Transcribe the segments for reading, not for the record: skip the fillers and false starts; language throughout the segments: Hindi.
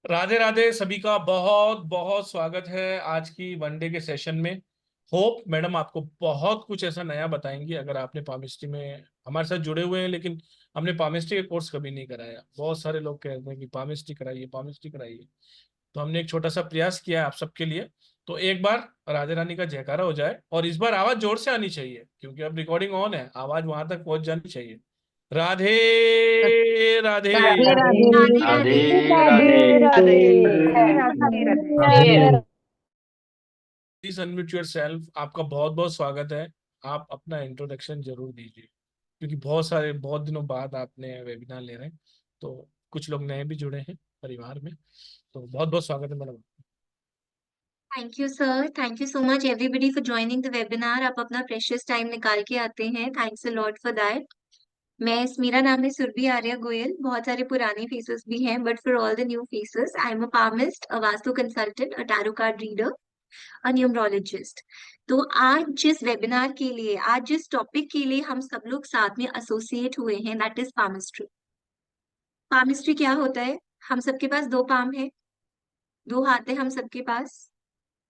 राधे राधे सभी का बहुत बहुत स्वागत है आज की वनडे के सेशन में। होप मैडम आपको बहुत कुछ ऐसा नया बताएंगी। अगर आपने पामिस्ट्री में हमारे साथ जुड़े हुए हैं लेकिन हमने पामिस्ट्री का कोर्स कभी नहीं कराया, बहुत सारे लोग कहते हैं कि पामिस्ट्री कराइए पामिस्ट्री कराइए। तो हमने एक छोटा सा प्रयास किया है आप सबके लिए। तो एक बार राधे रानी का जयकारा हो जाए और इस बार आवाज जोर से आनी चाहिए क्योंकि अब रिकॉर्डिंग ऑन है, आवाज वहां तक पहुंच जानी चाहिए। Radhe Radhe. Radhe Radhe. Radhe Radhe Radhe. Radhe. Radhe Radhe Radhe. Radhe. Please unmute your self. आपका बहुत बहुत स्वागत है। आप अपना इंट्रोडक्शन जरूर दीजिए क्योंकि बहुत दिनों बाद आपने वेबिनार ले रहे हैं। तो कुछ लोग नए भी जुड़े हैं परिवार में। तो बहुत बहुत स्वागत है madam. Thank you sir, thank you so much everybody for joining the webinar. आप अपना प्रेशियस टाइम निकाल के आते हैं, thanks a lot for that. मेरा नाम है सुरभि आर्या गोयल। बहुत सारे पुराने फेसेस भी हैं, but for all the new faces I am a palmist, a vastu consultant, a tarot card reader, a numerologist. तो आज जिस टॉपिक के लिए हम सब लोग साथ में एसोसिएट हुए हैं, दैट इज पामिस्ट्री। पामिस्ट्री क्या होता है? हम सबके पास दो पाम है, दो हाथ है हम सबके पास।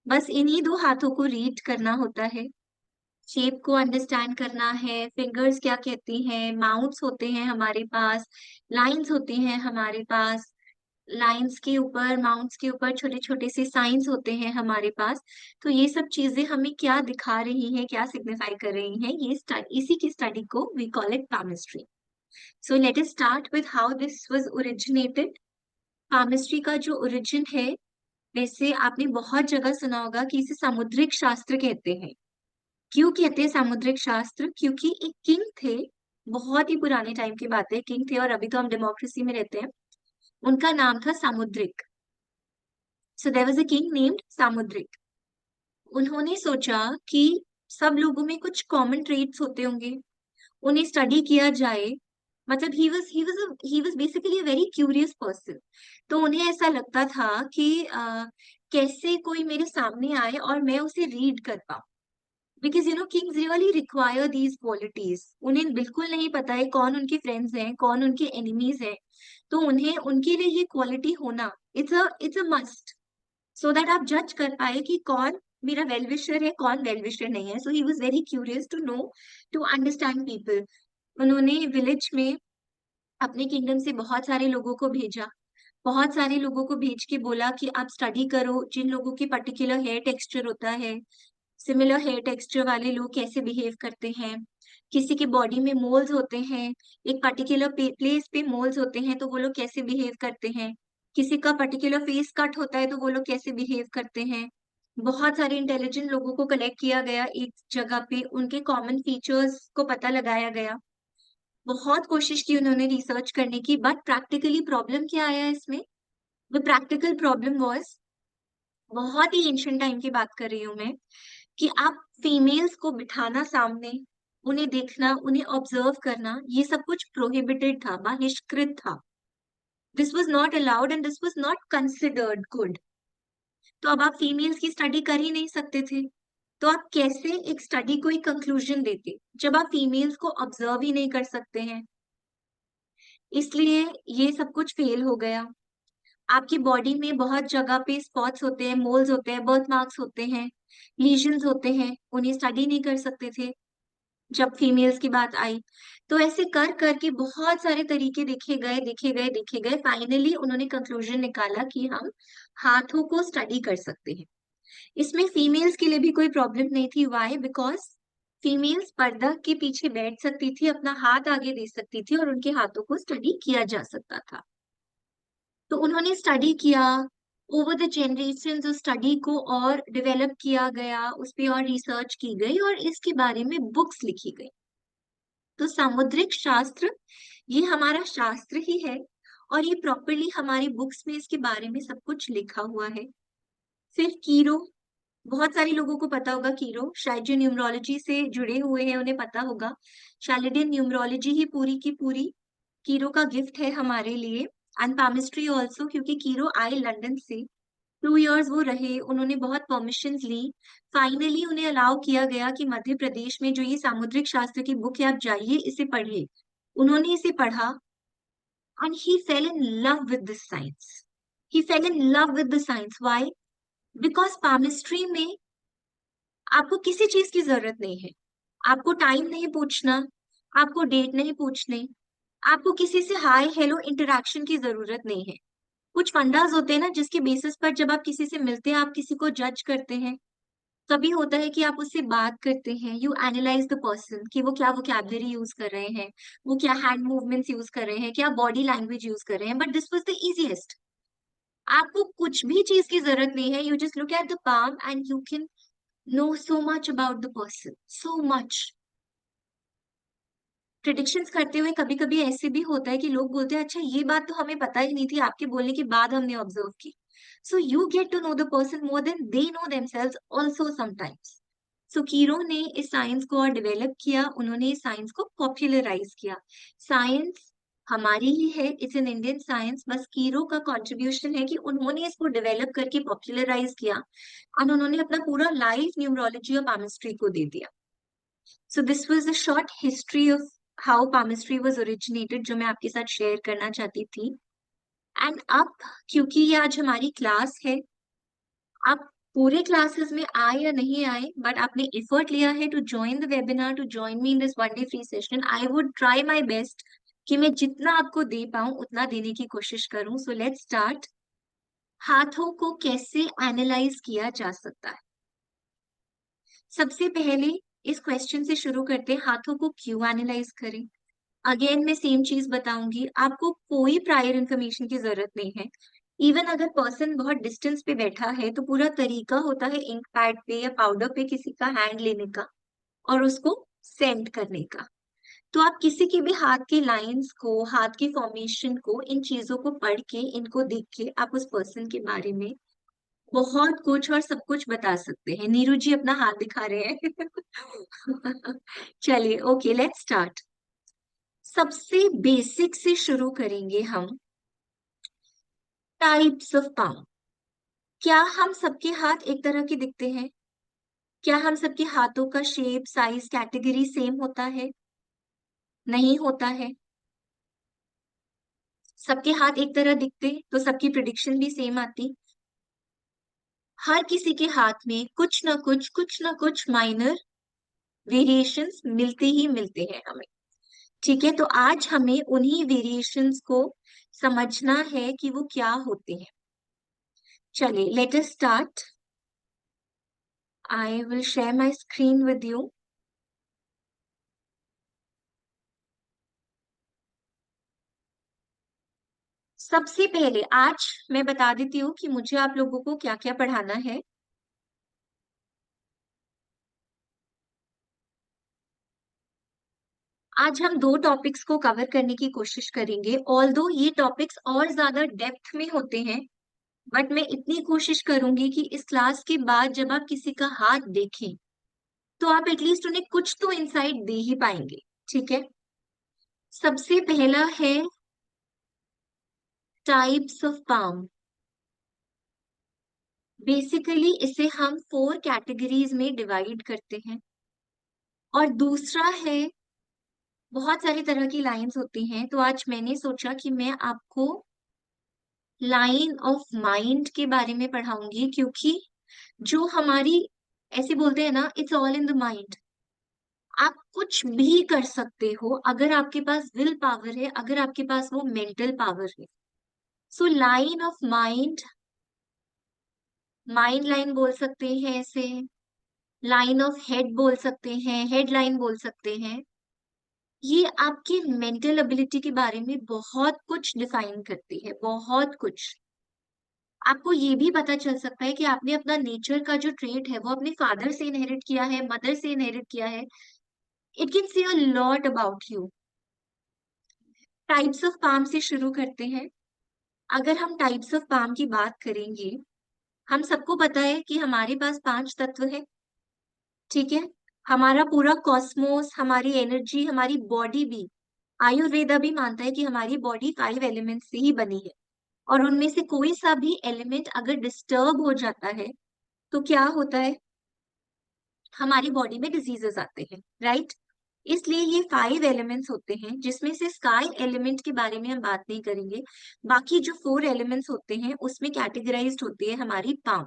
बस इन्हीं दो हाथों को रीड करना होता है, शेप को अंडरस्टैंड करना है, फिंगर्स क्या कहती हैं, माउथ्स होते हैं हमारे पास, लाइंस होती हैं हमारे पास, लाइंस के ऊपर माउथ्स के ऊपर छोटे छोटे से साइंस होते हैं हमारे पास। तो ये सब चीजें हमें क्या दिखा रही हैं, क्या सिग्निफाई कर रही हैं, इसी की स्टडी को we call it palmistry. So let us start with how this was originated. Palmistry का जो ओरिजिन है, वैसे आपने बहुत जगह सुना होगा कि इसे सामुद्रिक शास्त्र कहते हैं। क्यों कहते हैं सामुद्रिक शास्त्र? क्योंकि एक किंग थे, बहुत ही पुराने टाइम की बात है, किंग थे और अभी तो हम डेमोक्रेसी में रहते हैं। उनका नाम था Samudrik. So there was a king named Samudrik. उन्होंने सोचा कि सब लोगों में कुछ कॉमन ट्रेट्स होते होंगे, उन्हें स्टडी किया जाए। मतलब he was basically a very curious person. तो उन्हें ऐसा लगता था कि कैसे कोई मेरे सामने आए और मैं उसे रीड कर पाऊं। Because Kings really require these qualities. उन्हें बिल्कुल नहीं पता है कौन उनके फ्रेंड्स हैं, कौन उनके एनिमीज हैं। तो उन्हें उनके लिए ये क्वालिटी होना, it's a must, so that आप जज कर पाए कि कौन मेरा वेल विशर है, कौन वेल विशर नहीं है। So he was very curious to know, to understand people. उन्होंने विलेज में अपने किंगडम से बहुत सारे लोगों को भेजा, बहुत सारे लोगों को भेज के बोला कि आप स्टडी करो जिन लोगों की पर्टिकुलर हेयर टेक्सचर होता है, सिमिलर हेयर टेक्सचर वाले लोग कैसे बिहेव करते हैं। किसी के बॉडी में मोल्स होते हैं, एक पर्टिकुलर प्लेस पे मोल्स होते हैं, तो वो लोग कैसे बिहेव करते हैं। किसी का पर्टिकुलर फेस कट होता है तो वो लोग कैसे बिहेव करते हैं। बहुत सारे इंटेलिजेंट लोगों को कलेक्ट किया गया एक जगह पे, उनके कॉमन फीचर्स को पता लगाया गया। बहुत कोशिश की उन्होंने रिसर्च करने की, बट प्रैक्टिकली प्रॉब्लम क्या आया इसमें? द प्रैक्टिकल प्रॉब्लम वाज, बहुत ही एंशियंट टाइम की बात कर रही हूँ मैं, कि आप फीमेल्स को बिठाना सामने, उन्हें देखना, उन्हें ऑब्जर्व करना, ये सब कुछ प्रोहिबिटेड था, बहिष्कृत था। This was not allowed and this was not considered good. तो अब आप फीमेल्स की स्टडी कर ही नहीं सकते थे, तो आप कैसे एक स्टडी को एक कंक्लूजन देते जब आप फीमेल्स को ऑब्जर्व ही नहीं कर सकते हैं? इसलिए ये सब कुछ फेल हो गया। आपकी बॉडी में बहुत जगह पे स्पॉट्स होते हैं, मोल्स होते हैं, बर्थ मार्क्स होते हैं, लीजन्स होते हैं, उन्हें स्टडी नहीं कर सकते थे जब फीमेल्स की बात आई। तो ऐसे कर करके बहुत सारे तरीके देखे गए, देखे गए, देखे गए। फाइनली उन्होंने कंक्लूजन निकाला कि हम हाथों को स्टडी कर सकते हैं। इसमें फीमेल्स के लिए भी कोई प्रॉब्लम नहीं थी। वाई? बिकॉज फीमेल्स पर्दा के पीछे बैठ सकती थी, अपना हाथ आगे दे सकती थी और उनके हाथों को स्टडी किया जा सकता था। तो उन्होंने स्टडी किया, ओवर द जनरेशन उस स्टडी को और डेवलप किया गया, उस पर और रिसर्च की गई और इसके बारे में बुक्स लिखी गई। तो सामुद्रिक शास्त्र ये हमारा शास्त्र ही है और ये प्रॉपरली हमारी बुक्स में इसके बारे में सब कुछ लिखा हुआ है। फिर कीरो, बहुत सारे लोगों को पता होगा कीरो, शायद जो न्यूमरोलॉजी से जुड़े हुए हैं उन्हें पता होगा। शालिडियन न्यूमरोलॉजी ही पूरी की पूरी कीरो का गिफ्ट है हमारे लिए, एंड पामिस्ट्री ऑल्सो, क्योंकि कीरो आए लंदन से। 2 इयर्स वो रहे, उन्होंने बहुत परमिशन ली। फाइनली उन्हें अलाउ किया गया कि मध्य प्रदेश में जो ये सामुद्रिक शास्त्र की बुक है आप जाइए इसे पढ़िए। उन्होंने इसे पढ़ा and he fail in love with this science. He fell in love with the science. Why? Because palmistry में आपको किसी चीज की जरूरत नहीं है, आपको टाइम नहीं पूछना, आपको डेट नहीं पूछने, आपको किसी से हाय हेलो इंटरेक्शन की जरूरत नहीं है। कुछ फंडास होते हैं ना जिसके बेसिस पर जब आप किसी से मिलते हैं आप किसी को जज करते हैं। कभी होता है कि आप उससे बात करते हैं, यू एनालाइज द पर्सन कि वो क्या वोकैबुलरी यूज कर रहे हैं, वो क्या हैंड मूवमेंट्स यूज कर रहे हैं, क्या बॉडी लैंग्वेज यूज कर रहे हैं। But this was the easiest. आपको कुछ भी चीज की जरूरत नहीं है, you just look at the palm and you can know so much about the person, so much. Predictions करते हुए कभी कभी ऐसे भी होता है कि लोग बोलते हैं अच्छा ये बात तो हमें पता ही नहीं थी, आपके बोलने के बाद हमने ऑब्जर्व की। So you get to know the person more than they know themselves also sometimes. सो कीरो ने इस साइंस को और डेवलप किया, उन्होंने इस साइंस को पॉपुलराइज किया। साइंस हमारी ही है, इट्स एन इंडियन साइंस, बस कीरो का कंट्रीब्यूशन है कि उन्होंने इसको डेवलप करके पॉपुलराइज किया और उन्होंने अपना पूरा लाइफ न्यूमरोलॉजी और केमिस्ट्री को दे दिया। So this was a short history of how palmistry was originated जो मैं आपके साथ शेयर करना चाहती थी। एंड अब क्योंकि ये आज हमारी क्लास है, आप पूरे क्लासेस में आए या नहीं आए बट आपने एफर्ट लिया है to join the webinar, to join me in this one day free session. I would try my best कि मैं जितना आपको दे पाऊं उतना देने की कोशिश करूं। So let's start. हाथों को कैसे एनालाइज किया जा सकता है? सबसे पहले इस क्वेश्चन से शुरू करते हैं, हाथों को क्यों एनालाइज करें। अगेन मैं सेम चीज बताऊंगी, आपको कोई प्रायर इंफॉर्मेशन की जरूरत नहीं है। इवन अगर पर्सन बहुत डिस्टेंस पे बैठा है तो पूरा तरीका होता है इंक पैड पे या पाउडर पे किसी का हैंड लेने का और उसको सेंड करने का। तो आप किसी के भी हाथ की लाइंस को, हाथ की फॉर्मेशन को, इन चीजों को पढ़ के, इनको देख के आप उस पर्सन के बारे में बहुत कुछ और सब कुछ बता सकते हैं। नीरू जी अपना हाथ दिखा रहे हैं। चलिए ओके लेट्स स्टार्ट। सबसे बेसिक से शुरू करेंगे हम। Types of palm. क्या हम सबके हाथ एक तरह के दिखते हैं? क्या हम सबके हाथों का शेप, साइज, कैटेगरी सेम होता है? नहीं होता है। सबके हाथ एक तरह दिखते तो सबकी प्रिडिक्शन भी सेम आती। हर किसी के हाथ में कुछ ना कुछ माइनर वेरिएशंस मिलते ही मिलते हैं हमें। ठीक है, तो आज हमें उन्हीं वेरिएशंस को समझना है कि वो क्या होते हैं। चलिए late us start. I will share my screen with you. सबसे पहले आज मैं बता देती हूँ कि मुझे आप लोगों को क्या क्या पढ़ाना है। आज हम दो टॉपिक्स को कवर करने की कोशिश करेंगे, ऑल्दो ये टॉपिक्स और ज्यादा डेप्थ में होते हैं। बट मैं इतनी कोशिश करूंगी कि इस क्लास के बाद जब आप किसी का हाथ देखें तो आप एटलीस्ट उन्हें कुछ तो इंसाइट दे ही पाएंगे। ठीक है, सबसे पहला है टाइप्स ऑफ पाम। बेसिकली इसे हम 4 कैटेगरीज में डिवाइड करते हैं। और दूसरा है, बहुत सारी तरह की लाइंस होती हैं, तो आज मैंने सोचा कि मैं आपको लाइन ऑफ माइंड के बारे में पढ़ाऊंगी, क्योंकि जो हमारी, ऐसे बोलते हैं ना, it's all in the mind. आप कुछ भी कर सकते हो अगर आपके पास विल पावर है, अगर आपके पास वो मेंटल पावर है। So line of mind, mind line बोल सकते हैं ऐसे, लाइन ऑफ हेड बोल सकते हैं, हेड लाइन बोल सकते हैं। ये आपकी मेंटल एबिलिटी के बारे में बहुत कुछ डिफाइन करती है, बहुत कुछ। आपको ये भी पता चल सकता है कि आपने अपना नेचर का जो ट्रेट है वो अपने फादर से इनहेरिट किया है, मदर से इनहेरिट किया है। It can say a lot about you. Types of palm से शुरू करते हैं। अगर हम टाइप्स ऑफ पाम की बात करेंगे, हम सबको पता है कि हमारे पास 5 तत्व है। ठीक है, हमारा पूरा कॉस्मोस, हमारी एनर्जी, हमारी बॉडी भी, आयुर्वेदा भी मानता है कि हमारी बॉडी 5 एलिमेंट से ही बनी है। और उनमें से कोई सा भी एलिमेंट अगर डिस्टर्ब हो जाता है तो क्या होता है, हमारी बॉडी में डिजीजेस आते हैं, राइट। इसलिए ये 5 एलिमेंट्स होते हैं, जिसमें से स्काई एलिमेंट के बारे में हम बात नहीं करेंगे। बाकी जो 4 एलिमेंट्स होते हैं उसमें कैटेगराइज्ड होती है हमारी पाम।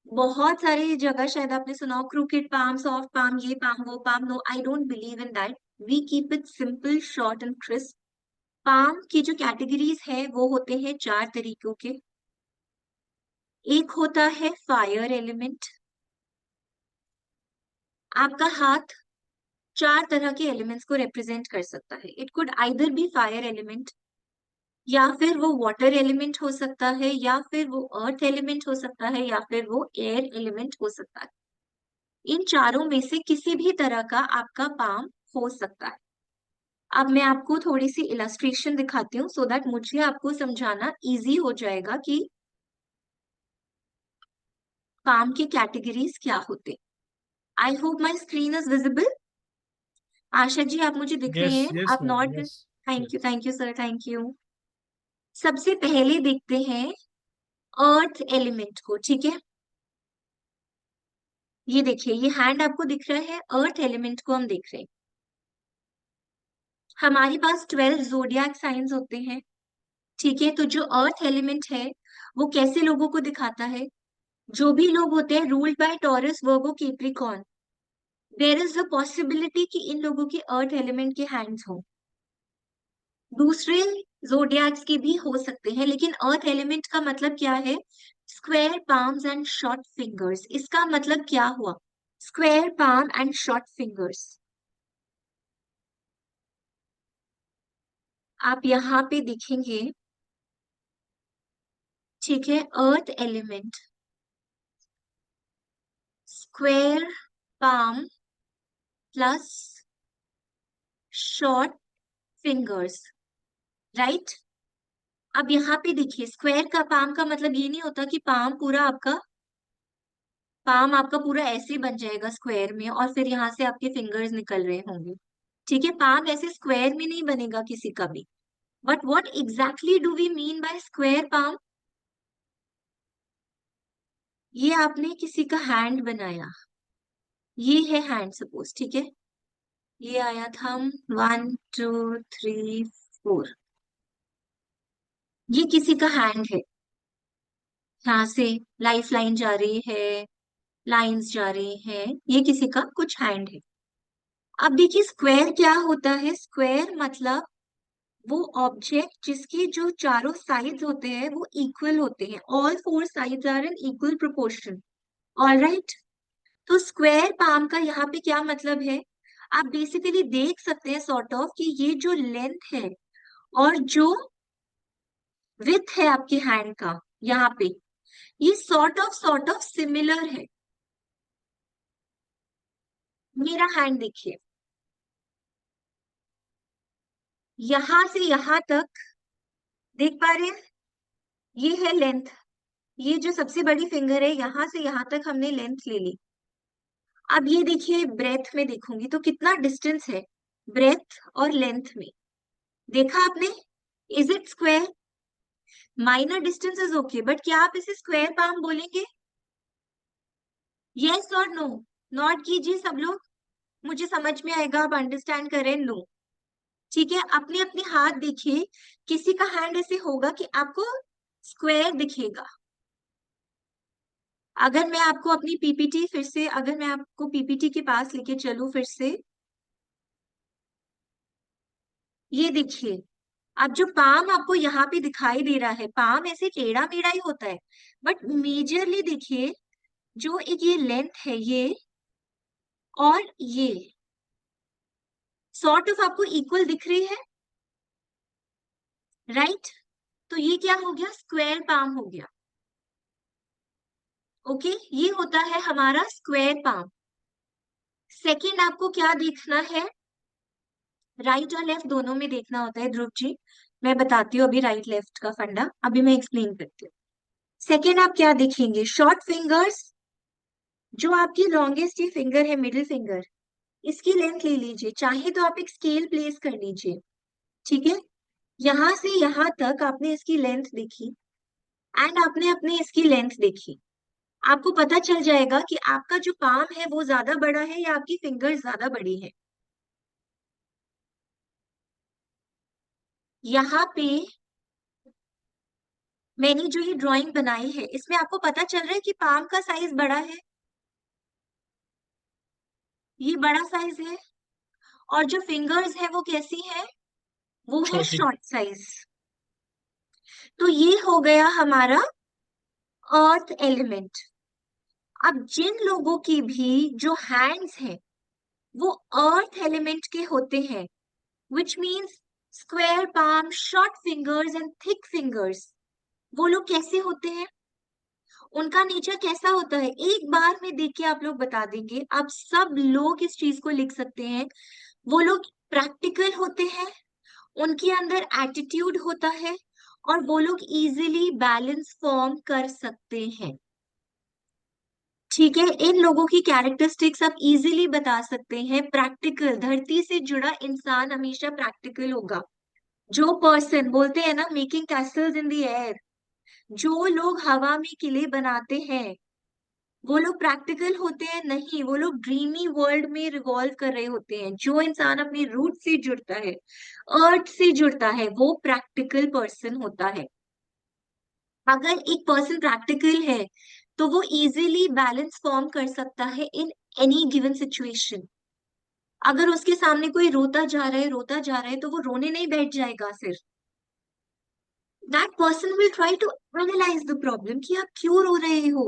बहुत सारी जगह शायद आपने सुना हो क्रूकेट पाम, सॉफ्ट पाम, ये पाम वो palm. No, I don't believe in that. We keep it simple, short and crisp. Palm की जो कैटेगरीज है वो होते हैं 4 तरीकों के। एक होता है फायर एलिमेंट। आपका हाथ 4 तरह के एलिमेंट्स को रिप्रेजेंट कर सकता है। It could either be fire element, या फिर वो वाटर एलिमेंट हो सकता है, या फिर वो अर्थ एलिमेंट हो सकता है, या फिर वो एयर एलिमेंट हो सकता है। इन चारों में से किसी भी तरह का आपका पाम हो सकता है। अब मैं आपको थोड़ी सी इलस्ट्रेशन दिखाती हूँ, सो दैट मुझे आपको समझाना इजी हो जाएगा कि पाम की कैटेगरीज क्या होते। I hope my screen is visible. Asha ji, आप मुझे दिख रहे यस हैं? यस आप ma'am, not? Yes yes. Thank you sir, thank you. सबसे पहले देखते हैं अर्थ एलिमेंट को, ठीक है? ये देखिए, ये हैंड आपको दिख रहा है, अर्थ एलिमेंट को हम देख रहे हैं। हमारे पास 12 जोडियाक साइंस होते हैं, ठीक है? तो जो अर्थ एलिमेंट है वो कैसे लोगों को दिखाता है? जो भी लोग होते हैं ruled by Taurus, Virgo, Capricorn, there is a possibility कि इन लोगों के अर्थ एलिमेंट के हैंड्स हो। दूसरे जोडियाक्स के भी हो सकते हैं, लेकिन अर्थ एलिमेंट का मतलब क्या है? Square palms and short fingers. इसका मतलब क्या हुआ? Square palm and short fingers. आप यहाँ पे देखेंगे, ठीक है? Earth element, square palm plus short fingers, right? अब यहाँ पे देखिए, स्क्वायर का पाम का मतलब ये नहीं होता कि पाम आपका पूरा ऐसे ही बन जाएगा स्क्वायर में, और फिर यहाँ से आपके फिंगर्स निकल रहे होंगे। ठीक है? पाम ऐसे स्क्वायर में नहीं बनेगा किसी का भी। But what exactly do we mean by square palm? ये आपने किसी का हैंड बनाया, ये है हैंड सपोज, ठीक है? ये आया था 1 2 3 4, ये किसी का हैंड है। यहाँ से लाइफ लाइन जा रही है, लाइंस जा रही हैं, ये किसी का कुछ हैंड है। अब देखिए, स्क्वायर क्या होता है? स्क्वायर मतलब वो ऑब्जेक्ट जिसके जो चारों साइड्स होते हैं वो इक्वल होते हैं। All 4 sides are in equal proportion. All right? तो स्क्वायर पाम का यहाँ पे क्या मतलब है? आप बेसिकली देख सकते हैं सॉर्ट ऑफ कि ये जो लेंथ है और जो विथ है आपके हैंड का, यहाँ पे ये सॉर्ट ऑफ सिमिलर है। मेरा हैंड देखिए, यहां से यहां तक देख पा रहे हैं? ये है लेंथ। ये जो सबसे बड़ी फिंगर है, यहां से यहां तक हमने लेंथ ले ली। अब ये देखिए, ब्रेथ में देखूंगी तो कितना डिस्टेंस है ब्रेथ और लेंथ में? देखा आपने? Is it square? Minor distance is okay, but क्या आप इसे स्क्वायर पाम बोलेंगे? यस और नो? नॉट कीजिए सब लोग, मुझे समझ में आएगा आप अंडरस्टैंड करें। नो, ठीक है? अपने अपने हाथ देखिए, किसी का हैंड ऐसे होगा कि आपको स्क्वायर दिखेगा। अगर मैं आपको अपनी पीपीटी फिर से, अगर मैं आपको पीपीटी के पास लेके चलूं फिर से, ये देखिए, अब जो पाम आपको यहाँ पे दिखाई दे रहा है, पाम ऐसे टेढ़ा मेढ़ा ही होता है, बट मेजरली देखिए, जो एक ये लेंथ है, ये और ये सॉर्ट ऑफ आपको इक्वल दिख रही है, राइट? तो ये क्या हो गया? स्क्वायर पाम हो गया। ओके, ये होता है हमारा स्क्वायर पाम। सेकंड आपको क्या देखना है? राइट और लेफ्ट दोनों में देखना होता है ध्रुव जी। मैं बताती हूँ अभी राइट लेफ्ट का फंडा, अभी मैं एक्सप्लेन करती हूँ। सेकेंड आप क्या देखेंगे? Short fingers. जो आपकी लॉन्गेस्ट ये फिंगर है, मिडिल फिंगर, इसकी लेंथ ले लीजिए, चाहे तो आप एक स्केल प्लेस कर लीजिए, ठीक है? यहां से यहां तक आपने इसकी लेंथ देखी, एंड आपने अपने इसकी लेंथ देखी। आपको पता चल जाएगा कि आपका जो पाम है वो ज्यादा बड़ा है या आपकी फिंगर ज्यादा बड़ी है। यहाँ पे मैंने जो ये ड्राइंग बनाई है, इसमें आपको पता चल रहा है कि पाम का साइज बड़ा है, ये बड़ा साइज है, और जो फिंगर्स है वो कैसी है, वो है छोटी। Short size. तो ये हो गया हमारा अर्थ एलिमेंट। अब जिन लोगों की भी जो हैंड्स हैं वो अर्थ एलिमेंट के होते हैं, which means square palm, short fingers and thick fingers, वो लोग कैसे होते हैं, उनका नेचर कैसा होता है, एक बार में देख के आप लोग बता देंगे। आप सब लोग इस चीज को लिख सकते हैं। वो लोग प्रैक्टिकल होते हैं, उनके अंदर एटीट्यूड होता है, और वो लोग इजीली बैलेंस फॉर्म कर सकते हैं। ठीक है, इन लोगों की कैरेक्टरिस्टिक्स आप इजीली बता सकते हैं। प्रैक्टिकल, धरती से जुड़ा इंसान हमेशा प्रैक्टिकल होगा। जो पर्सन बोलते हैं ना, making Castle's in the air, जो लोग हवा में किले बनाते हैं, वो लोग प्रैक्टिकल होते हैं नहीं, वो लोग ड्रीमी वर्ल्ड में रिवॉल्व कर रहे होते हैं। जो इंसान अपने रूट से जुड़ता है, अर्थ से जुड़ता है, वो प्रैक्टिकल पर्सन होता है। अगर एक पर्सन प्रैक्टिकल है तो वो इजीली बैलेंस फॉर्म कर सकता है इन एनी गिवन सिचुएशन। अगर उसके सामने कोई रोता जा रहा है, रोता जा रहा है, तो वो रोने नहीं बैठ जाएगा सिर्फ। That person will try to analyse the problem कि आप क्यों रो रहे हो।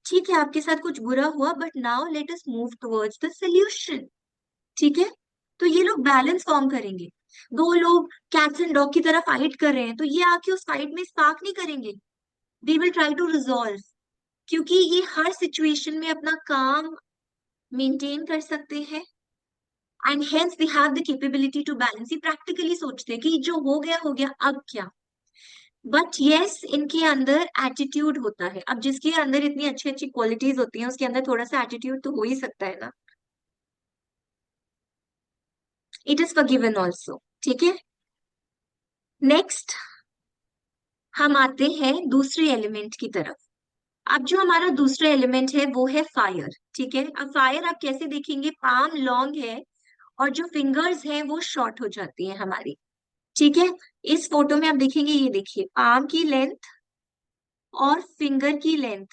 ठीक है, आपके साथ कुछ बुरा हुआ, but now let us move towards the solution. ठीक है, तो ये लोग बैलेंस फॉर्म करेंगे। दो लोग कैट्स एंड डॉग की तरह फाइट कर रहे हैं, तो ये आके उस फाइट में स्पार्क नहीं करेंगे। They will try to resolve, क्योंकि ये हर सिचुएशन में अपना काम मेंटेन कर सकते हैं, and hence they have the capability to balance. ये प्रैक्टिकली सोचते हैं कि जो हो गया, अब क्या। बट यस, इनके अंदर एटीट्यूड होता है। अब जिसके अंदर इतनी अच्छी अच्छी क्वालिटीज होती हैं, उसके अंदर थोड़ा सा एटीट्यूड तो हो ही सकता है ना। It is forgiven also. ठीक है, नेक्स्ट हम आते हैं दूसरे एलिमेंट की तरफ। अब जो हमारा दूसरा एलिमेंट है वो है फायर। ठीक है, अब फायर आप कैसे देखेंगे, पाम लॉन्ग है और जो फिंगर्स हैं वो शॉर्ट हो जाती हैं हमारी। ठीक है, इस फोटो में आप देखेंगे, ये देखिए पाम की लेंथ और फिंगर की लेंथ,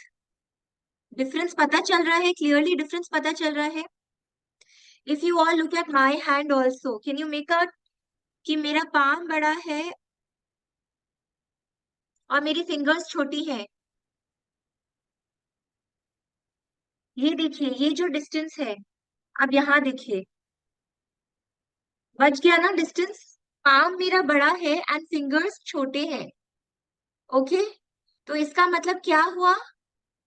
डिफरेंस पता चल रहा है, क्लियरली डिफरेंस पता चल रहा है। If you all look at my hand also, can you make out कि मेरा पाम बड़ा है और मेरी फिंगर्स छोटी है। ये देखिए, ये जो डिस्टेंस है, अब यहाँ देखिए, बच गया ना डिस्टेंस। पाम मेरा बड़ा है एंड फिंगर्स छोटे हैं। ओके, तो इसका मतलब क्या हुआ,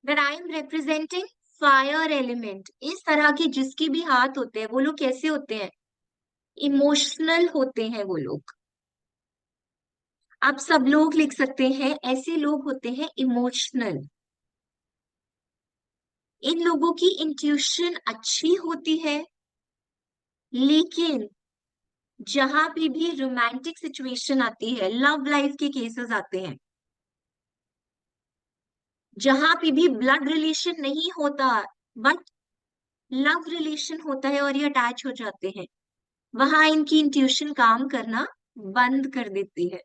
that I am representing fire element. इस तरह के जिसके भी हाथ होते हैं वो लोग कैसे होते हैं, इमोशनल होते हैं वो लोग। आप सब लोग लिख सकते हैं, ऐसे लोग होते हैं इमोशनल। इन लोगों की इंट्यूशन अच्छी होती है, लेकिन जहां पे भी रोमांटिक सिचुएशन आती है, लव लाइफ के केसेस आते हैं, जहां पे भी ब्लड रिलेशन नहीं होता बट लव रिलेशन होता है और ये अटैच हो जाते हैं, वहां इनकी इंट्यूशन काम करना बंद कर देती है।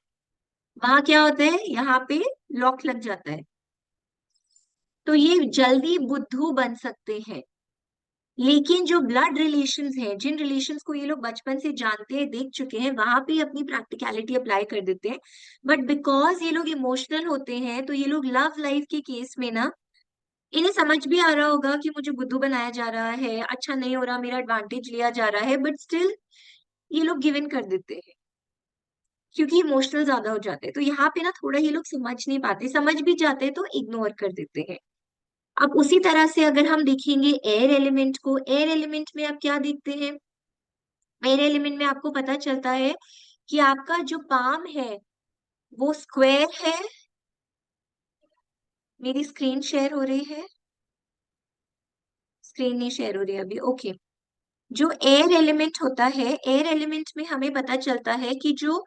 वहां क्या होता है, यहाँ पे लॉक लग जाता है, तो ये जल्दी बुद्धू बन सकते हैं। लेकिन जो ब्लड रिलेशंस हैं, जिन रिलेशंस को ये लोग बचपन से जानते हैं, देख चुके हैं, वहां पे अपनी प्रैक्टिकलिटी अप्लाई कर देते हैं। बट बिकॉज ये लोग इमोशनल होते हैं, तो ये लोग लव लाइफ के केस में ना, इन्हें समझ भी आ रहा होगा कि मुझे बुद्धू बनाया जा रहा है, अच्छा नहीं हो रहा, मेरा एडवांटेज लिया जा रहा है, बट स्टिल ये लोग गिव इन कर देते हैं, क्योंकि इमोशनल ज्यादा हो जाते हैं। तो यहाँ पे ना थोड़ा ये लोग समझ नहीं पाते, समझ भी जाते हैं तो इग्नोर कर देते हैं। अब उसी तरह से अगर हम देखेंगे एयर एलिमेंट को, एयर एलिमेंट में आप क्या देखते हैं, एयर एलिमेंट में आपको पता चलता है कि आपका जो पाम है वो स्क्वायर है। मेरी स्क्रीन शेयर हो रही है, स्क्रीन नहीं शेयर हो रही है अभी, ओके। जो एयर एलिमेंट होता है, एयर एलिमेंट में हमें पता चलता है कि जो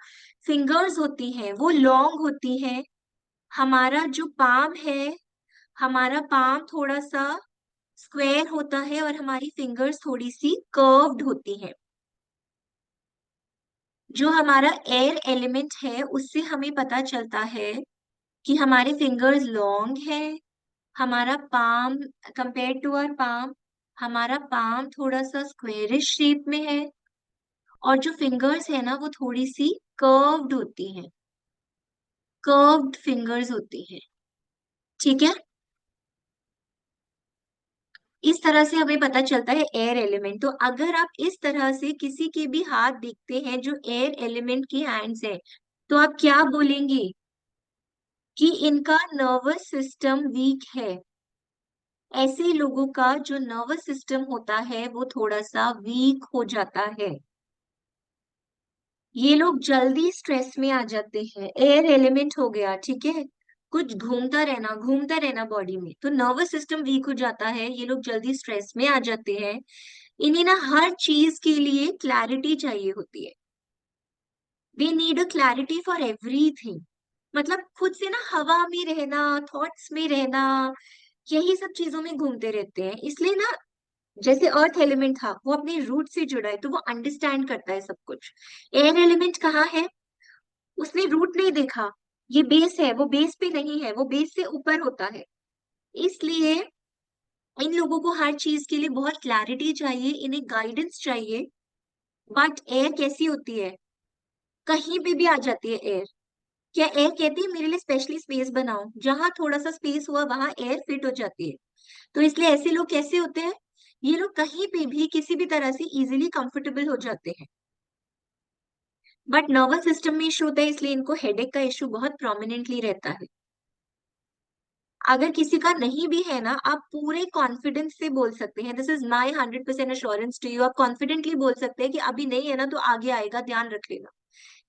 फिंगर्स होती हैं वो लॉन्ग होती हैं। हमारा जो पाम है, हमारा पाम थोड़ा सा स्क्वायर होता है और हमारी फिंगर्स थोड़ी सी कर्व्ड होती हैं। जो हमारा एयर एलिमेंट है उससे हमें पता चलता है कि हमारे फिंगर्स लॉन्ग है, हमारा palm compare to our palm, हमारा पाम थोड़ा सा स्क्वेरिश शेप में है, और जो फिंगर्स है ना वो थोड़ी सी कर्व्ड होती हैं, कर्व्ड फिंगर्स होती हैं। ठीक है, इस तरह से हमें पता चलता है एयर एलिमेंट। तो अगर आप इस तरह से किसी के भी हाथ देखते हैं जो एयर एलिमेंट की हैंड्स है, तो आप क्या बोलेंगे? कि इनका नर्वस सिस्टम वीक है। ऐसे लोगों का जो नर्वस सिस्टम होता है वो थोड़ा सा वीक हो जाता है। ये लोग जल्दी स्ट्रेस में आ जाते हैं। एयर एलिमेंट हो गया, ठीक है, कुछ घूमता रहना बॉडी में, तो नर्वस सिस्टम वीक हो जाता है, ये लोग जल्दी स्ट्रेस में आ जाते हैं। इन्हें ना हर चीज के लिए क्लैरिटी चाहिए होती है। They need a clarity for everything. मतलब खुद से ना हवा में रहना, थॉट्स में रहना, यही सब चीजों में घूमते रहते हैं। इसलिए ना, जैसे अर्थ एलिमेंट था वो अपने रूट से जुड़ा है तो वो अंडरस्टैंड करता है सब कुछ। एयर एलिमेंट कहाँ है? उसने रूट नहीं देखा, ये बेस है, वो बेस पे नहीं है, वो बेस से ऊपर होता है। इसलिए इन लोगों को हर चीज के लिए बहुत क्लैरिटी चाहिए, इन्हें गाइडेंस चाहिए। बट एयर कैसी होती है? कहीं पे भी आ जाती है एयर। क्या एयर कहती है मेरे लिए स्पेशली स्पेस बनाओ? जहां थोड़ा सा स्पेस हुआ वहां एयर फिट हो जाती है। तो इसलिए ऐसे लोग कैसे होते हैं? ये लोग कहीं पे भी किसी भी तरह से इजीली कंफर्टेबल हो जाते हैं। बट नर्वस सिस्टम में इशू होता है, इसलिए इनको हेडेक का इशू बहुत प्रोमिनेंटली रहता है। अगर किसी का नहीं भी है ना, आप पूरे कॉन्फिडेंस से बोल सकते हैं, this is my 100% assurance to you, आप कॉन्फिडेंटली बोल सकते हैं कि अभी नहीं है ना तो आगे आएगा, ध्यान रख लेना।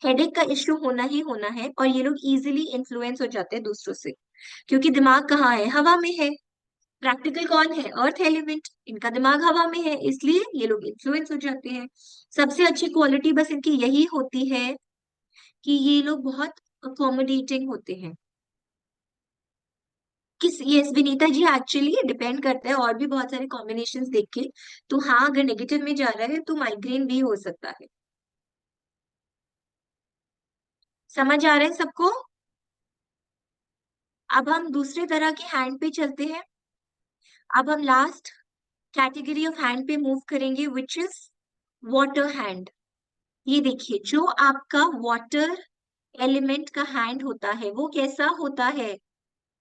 हेडेक का इश्यू होना ही होना है, और ये लोग इजीली इन्फ्लुएंस हो जाते हैं दूसरों से, क्योंकि दिमाग कहाँ है? हवा में है। प्रैक्टिकल कौन है? Earth element. इनका दिमाग हवा में है, इसलिए ये लोग इन्फ्लुएंस हो जाते हैं। सबसे अच्छी क्वालिटी बस इनकी यही होती है कि ये लोग बहुत अकोमोडेटिंग होते हैं। किस, yes Vinita ji, actually depend करता है और भी बहुत सारे कॉम्बिनेशंस देख के। तो हाँ, अगर नेगेटिव में जा रहा है तो माइग्रेन भी हो सकता है। समझ आ रहा है सबको? अब हम दूसरे तरह के हैंड पे चलते हैं। अब हम लास्ट कैटेगरी ऑफ हैंड पे मूव करेंगे, विच इज वाटर हैंड। ये देखिए, जो आपका वाटर एलिमेंट का हैंड होता है वो कैसा होता है?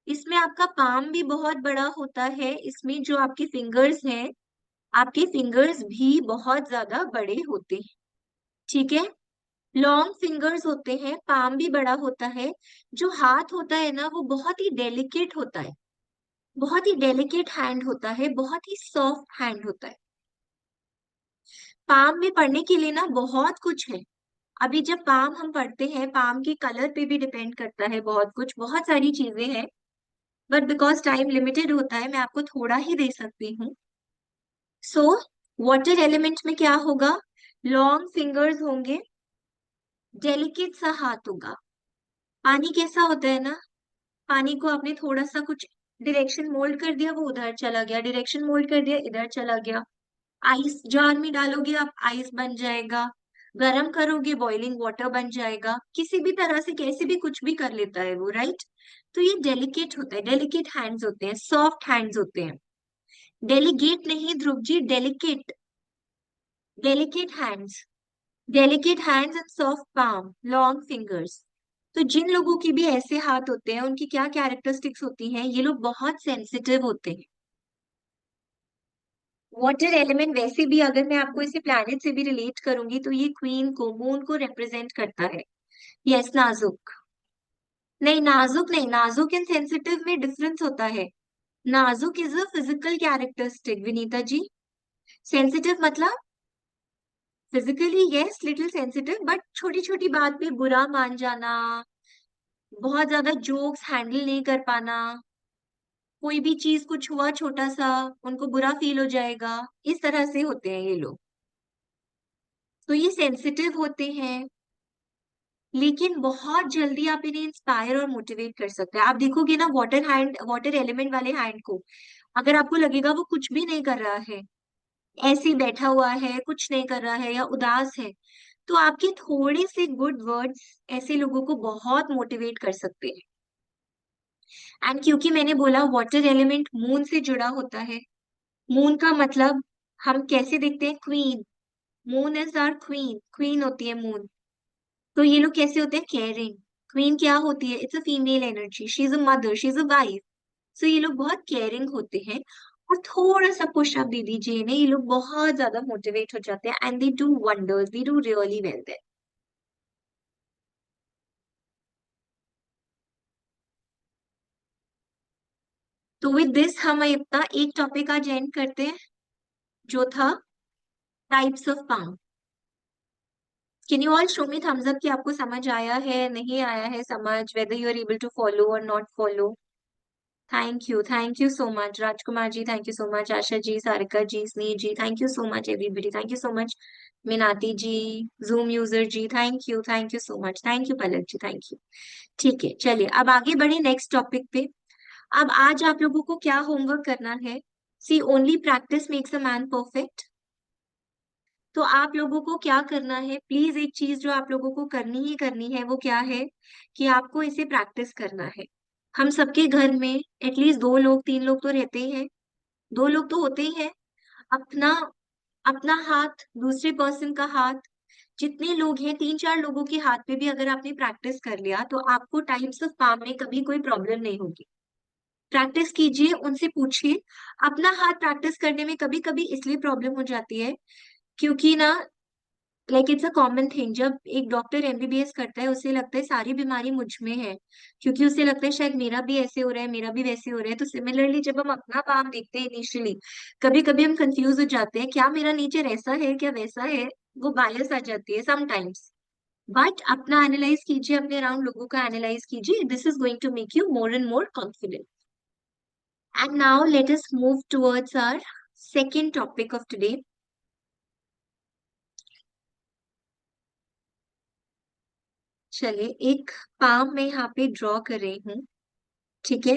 इसमें आपका पाम भी बहुत बड़ा होता है, इसमें जो आपके फिंगर्स हैं, आपके फिंगर्स भी बहुत ज्यादा बड़े होते हैं। ठीक है, लॉन्ग फिंगर्स होते हैं, पाम भी बड़ा होता है। जो हाथ होता है ना वो बहुत ही डेलिकेट होता है, बहुत ही डेलिकेट हैंड होता है, बहुत ही सॉफ्ट हैंड होता है। पाम में पढ़ने के लिए ना बहुत कुछ है। अभी जब पाम हम पढ़ते हैं, पाम के कलर पे भी डिपेंड करता है बहुत कुछ, बहुत सारी चीजें हैं। बट बिकॉज टाइम लिमिटेड होता है, मैं आपको थोड़ा ही दे सकती हूँ। सो वाटर एलिमेंट में क्या होगा? लॉन्ग फिंगर्स होंगे, डेलिकेट सा हाथ होगा। पानी कैसा होता है ना, पानी को आपने थोड़ा सा कुछ डायरेक्शन मोल्ड कर दिया, वो उधर चला गया, डायरेक्शन मोल्ड कर दिया, इधर चला गया। आइस जार में डालोगे आप, आइस बन जाएगा। गरम करोगे, बॉइलिंग वाटर बन जाएगा। किसी भी तरह से कैसे भी कुछ भी कर लेता है वो, राइट? तो ये डेलिकेट होता है, डेलिकेट हैंड्स होते हैं, सॉफ्ट हैंड्स होते हैं। डेलीगेट नहीं Dhruv ji, delicate, delicate hands, delicate hands and soft palm, long fingers. तो जिन लोगों की भी ऐसे हाथ होते हैं उनकी क्या कैरेक्टरिस्टिक्स होती हैं? ये लोग बहुत सेंसिटिव होते हैं। वाटर एलिमेंट वैसे भी अगर मैं आपको इसे प्लैनेट से भी रिलेट करूंगी तो ये क्वीन को, मून को रिप्रेजेंट करता है। यस, नाजुक। नहीं, नाजुक नहीं, नाजुक एंड सेंसिटिव में डिफरेंस होता है। नाजुक is a physical characteristic Vinita ji. Sensitive मतलब physically yes little sensitive, but छोटी छोटी बात पे बुरा मान जाना, बहुत ज्यादा जोक्स हैंडल नहीं कर पाना, कोई भी चीज कुछ हुआ छोटा सा उनको बुरा फील हो जाएगा, इस तरह से होते हैं ये लोग। तो ये सेंसिटिव होते हैं, लेकिन बहुत जल्दी आप इन्हें इंस्पायर और मोटिवेट कर सकते हैं। आप देखोगे ना वाटर हैंड, वाटर एलिमेंट वाले हैंड को, अगर आपको लगेगा वो कुछ भी नहीं कर रहा है, ऐसे ही बैठा हुआ है, कुछ नहीं कर रहा है या उदास है, तो आपके थोड़े से गुड वर्ड्स ऐसे लोगों को बहुत मोटिवेट कर सकते हैं। एंड क्योंकि मैंने बोला वाटर एलिमेंट मून से जुड़ा होता है, मून का मतलब हम कैसे देखते हैं, queen. Moon is our queen, queen होती है मून। तो ये लोग कैसे होते हैं, केयरिंग। क्वीन क्या होती है, it's a female energy, she is a mother, she is a wife. So ये लोग बहुत केयरिंग होते हैं। और थोड़ा सा पुश अप दे दीजिए इन्हें, ये लोग बहुत ज्यादा मोटिवेट हो जाते हैं and they do wonders, they do really well there. तो विद दिस हम अपना एक टॉपिक आज एंड करते हैं, जो था types of palm. Can you all show me thumbs up कि आपको समझ आया है, नहीं आया है समझ, whether you are able to follow और not follow. Thank you so much Rajkumar ji, thank you so much Asha ji, Sarika ji, Sneh ji, thank you so much everybody, thank you so much Minati ji, zoom user ji, thank you so much, thank you Palak ji, thank you. ठीक है, चलिए अब आगे बढ़े नेक्स्ट टॉपिक पे। अब आज आप लोगों को क्या होमवर्क करना है, see only practice makes a man perfect. तो आप लोगों को क्या करना है, प्लीज एक चीज जो आप लोगों को करनी ही करनी है वो क्या है, कि आपको इसे प्रैक्टिस करना है। हम सबके घर में एटलीस्ट 2 लोग 3 लोग तो रहते ही हैं, 2 लोग तो होते ही हैं। अपना अपना हाथ, दूसरे पर्सन का हाथ, जितने लोग हैं 3-4 लोगों के हाथ पे भी अगर आपने प्रैक्टिस कर लिया तो आपको टाइप्स ऑफ पाम में कभी कोई प्रॉब्लम नहीं होगी। प्रैक्टिस कीजिए, उनसे पूछिए। अपना हाथ प्रैक्टिस करने में कभी कभी इसलिए प्रॉब्लम हो जाती है क्योंकि ना, like it's a common thing, जब एक डॉक्टर एमबीबीएस करता है उसे लगता है सारी बीमारी मुझ में है, क्योंकि उसे लगता है शायद मेरा भी ऐसे हो रहा है, मेरा भी वैसे हो रहा है। तो सिमिलरली जब हम अपना पाम देखते हैं इनिशियली, कभी कभी हम कंफ्यूज हो जाते हैं, क्या मेरा नेचर ऐसा है क्या वैसा है, वो बायस आ जाती है समटाइम्स। बट अपना एनालाइज कीजिए, अपने अराउंड लोगों का एनालाइज कीजिए, this is going to make you more and more confident. And now let us move towards our second topic of today. चलिए, एक पाम मैं यहाँ पे ड्रॉ कर रही हूँ, ठीक है।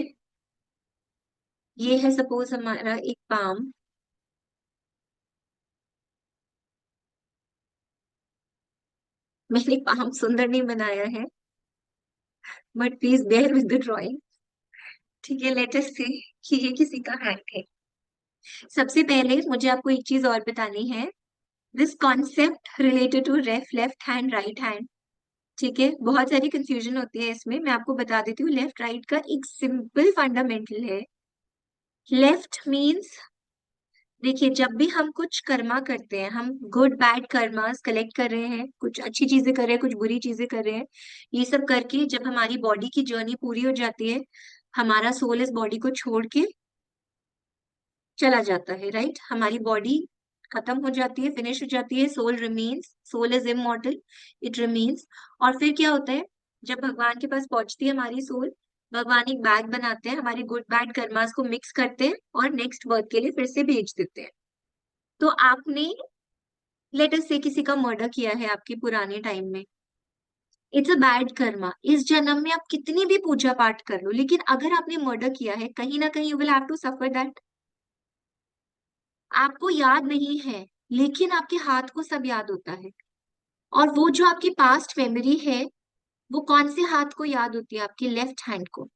ये है सपोज हमारा एक पाम। मैंने पाम सुंदर नहीं बनाया है, but please bear with the drawing. ठीक है, लेट अस से कि ये किसी का हैंड है। सबसे पहले मुझे आपको एक चीज और बतानी है, this concept related to left hand right hand. ठीक है, बहुत सारी कंफ्यूजन होती है इसमें, मैं आपको बता देती हूँ। लेफ्ट राइट का एक सिंपल फंडामेंटल है। लेफ्ट मीन्स, देखिए जब भी हम कुछ कर्मा करते हैं, हम गुड बैड कर्मास कलेक्ट कर रहे हैं, कुछ अच्छी चीजें कर रहे हैं, कुछ बुरी चीजें कर रहे हैं, ये सब करके जब हमारी बॉडी की जर्नी पूरी हो जाती है, हमारा सोल इस बॉडी को छोड़ के चला जाता है, राइट। हमारी बॉडी खत्म हो जाती है, फिनिश हो जाती है, soul remains, soul is immortal, it remains. और फिर क्या होता है, जब भगवान के पास पहुंचती है हमारी सोल, भगवान एक बैग बनाते हैं, हमारे गुड बैड कर्मास को मिक्स करते हैं और नेक्स्ट बर्थ के लिए फिर से भेज देते हैं। तो आपने, लेट अस से किसी का मर्डर किया है आपके पुराने टाइम में, इट्स अ बैड कर्मा। इस जन्म में आप कितनी भी पूजा पाठ कर लो, लेकिन अगर आपने मर्डर किया है, कहीं ना कहीं you will have to suffer that. आपको याद नहीं है, लेकिन आपके हाथ को सब याद होता है। और वो जो आपकी पास्ट मेमोरी है, वो कौन से हाथ को याद होती है, आपके लेफ्ट हैंड को।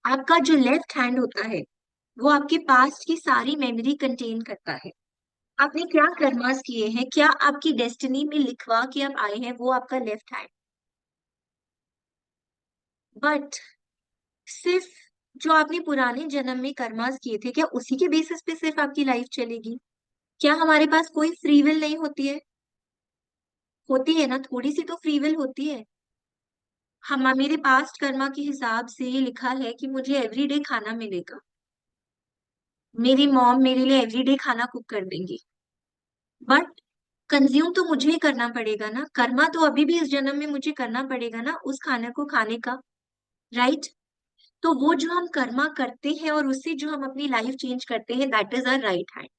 आपका जो लेफ्ट हैंड होता है वो आपके पास्ट की सारी मेमोरी कंटेन करता है। आपने क्या कर्मास किए हैं, क्या आपकी डेस्टिनी में लिखवा के आप आए हैं, वो आपका लेफ्ट हैंड। बट सिर्फ जो आपने पुराने जन्म में कर्मास किए थे, क्या उसी के बेसिस पे सिर्फ आपकी लाइफ चलेगी। क्या हमारे पास कोई फ्री विल नहीं होती है, होती है ना, थोड़ी सी तो फ्री विल होती है। हम, मेरे पास्ट कर्मा के हिसाब से ये लिखा है कि मुझे एवरीडे खाना मिलेगा, मेरी मॉम मेरे लिए एवरीडे खाना कुक कर देंगी। बट कंज्यूम तो मुझे ही करना पड़ेगा ना, कर्मा तो अभी भी इस जन्म में मुझे करना पड़ेगा ना उस खाने को खाने का, राइट। तो वो जो हम कर्मा करते हैं और उससे जो हम अपनी लाइफ चेंज करते हैं, that is our right hand.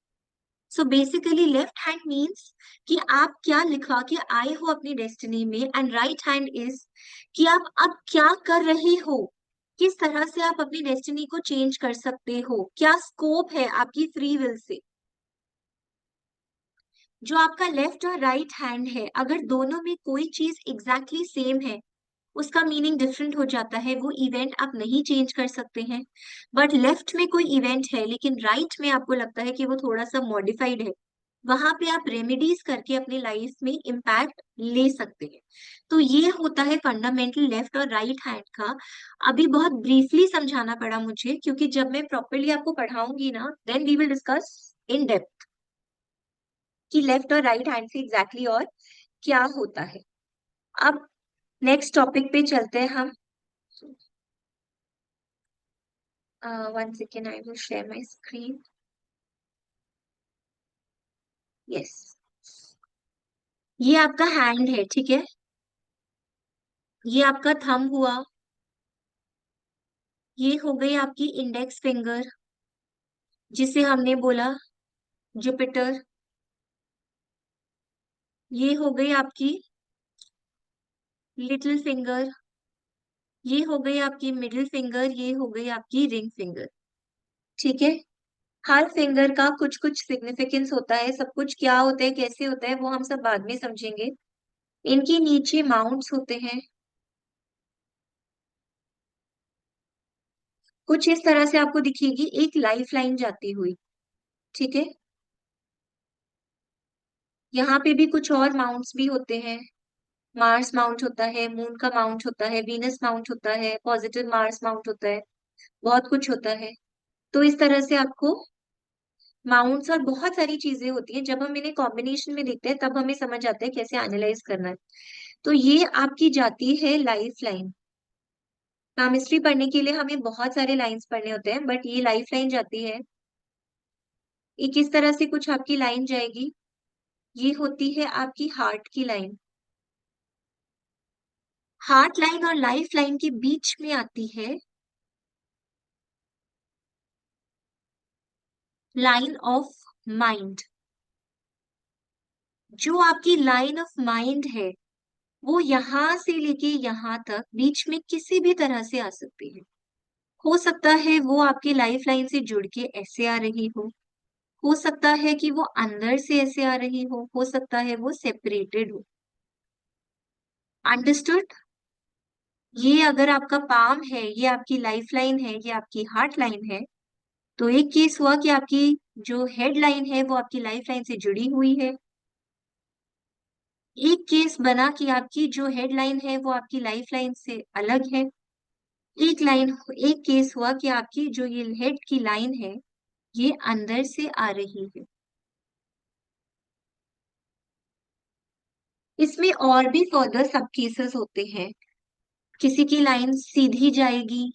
So basically left hand means कि आप क्या लिखवा के आए हो अपनी डेस्टिनी में, एंड राइट हैंड इज कि आप अब क्या कर रहे हो, किस तरह से आप अपनी डेस्टिनी को चेंज कर सकते हो, क्या स्कोप है आपकी फ्री विल से। जो आपका लेफ्ट और राइट हैंड है, अगर दोनों में कोई चीज एग्जैक्टली सेम है, उसका मीनिंग डिफरेंट हो जाता है, वो इवेंट आप नहीं चेंज कर सकते हैं। बट लेफ्ट में कोई इवेंट है लेकिन राइट में आपको लगता है कि वो थोड़ा सा मॉडिफाइड है, वहां पे आप रेमेडीज करके अपनी लाइफ में इम्पैक्ट ले सकते हैं। तो ये होता है फंडामेंटल लेफ्ट और राइट हैंड का। अभी बहुत ब्रीफली समझाना पड़ा मुझे, क्योंकि जब मैं प्रॉपरली आपको पढ़ाऊंगी ना, then we will discuss in depth कि लेफ्ट और राइट हैंड से एग्जैक्टली और क्या होता है। अब नेक्स्ट टॉपिक पे चलते हैं हम। One second, I will share my screen. Yes, ये आपका हैंड है, ठीक है। ये आपका थंब हुआ, ये हो गई आपकी इंडेक्स फिंगर, जिसे हमने बोला जुपिटर। ये हो गई आपकी लिटिल फिंगर, ये हो गई आपकी मिडिल फिंगर, ये हो गई आपकी रिंग फिंगर, ठीक है। हर फिंगर का कुछ कुछ सिग्निफिकेंस होता है, सब कुछ क्या होता है, कैसे होता है, वो हम सब बाद में समझेंगे। इनके नीचे माउंट्स होते हैं, कुछ इस तरह से आपको दिखेगी एक लाइफ लाइन जाती हुई, ठीक है। यहाँ पे भी कुछ और माउंट्स भी होते हैं। मार्स माउंट होता है, मून का माउंट होता है, वीनस माउंट होता है, पॉजिटिव मार्स माउंट होता है, बहुत कुछ होता है। तो इस तरह से आपको माउंट्स और बहुत सारी चीजें होती हैं, जब हम इन्हें कॉम्बिनेशन में देखते हैं तब हमें समझ आता है कैसे एनालाइज करना है। तो ये आपकी जाती है लाइफ लाइन। केमिस्ट्री पढ़ने के लिए हमें बहुत सारे लाइंस पढ़ने होते हैं, बट ये लाइफ लाइन जाती है। ये किस तरह से कुछ आपकी लाइन जाएगी, ये होती है आपकी हार्ट की लाइन। हार्ट लाइन और लाइफ लाइन के बीच में आती है लाइन ऑफ माइंड। जो आपकी लाइन ऑफ माइंड है, वो यहां से लेके यहां तक बीच में किसी भी तरह से आ सकती है। हो सकता है वो आपकी लाइफ लाइन से जुड़ के ऐसे आ रही हो सकता है कि वो अंदर से ऐसे आ रही हो सकता है वो सेपरेटेड हो। अंडरस्टूड। ये अगर आपका पाम है, ये आपकी लाइफ लाइन है, ये आपकी हार्ट लाइन है, तो एक केस हुआ कि आपकी जो हेड लाइन है वो आपकी लाइफ लाइन से जुड़ी हुई है। एक केस बना कि आपकी जो हेड लाइन है वो आपकी लाइफ लाइन से अलग है। एक केस हुआ कि आपकी जो ये हेड की लाइन है, ये अंदर से आ रही है। इसमें और भी फर्दर सब केसेस होते हैं। किसी की लाइन सीधी जाएगी,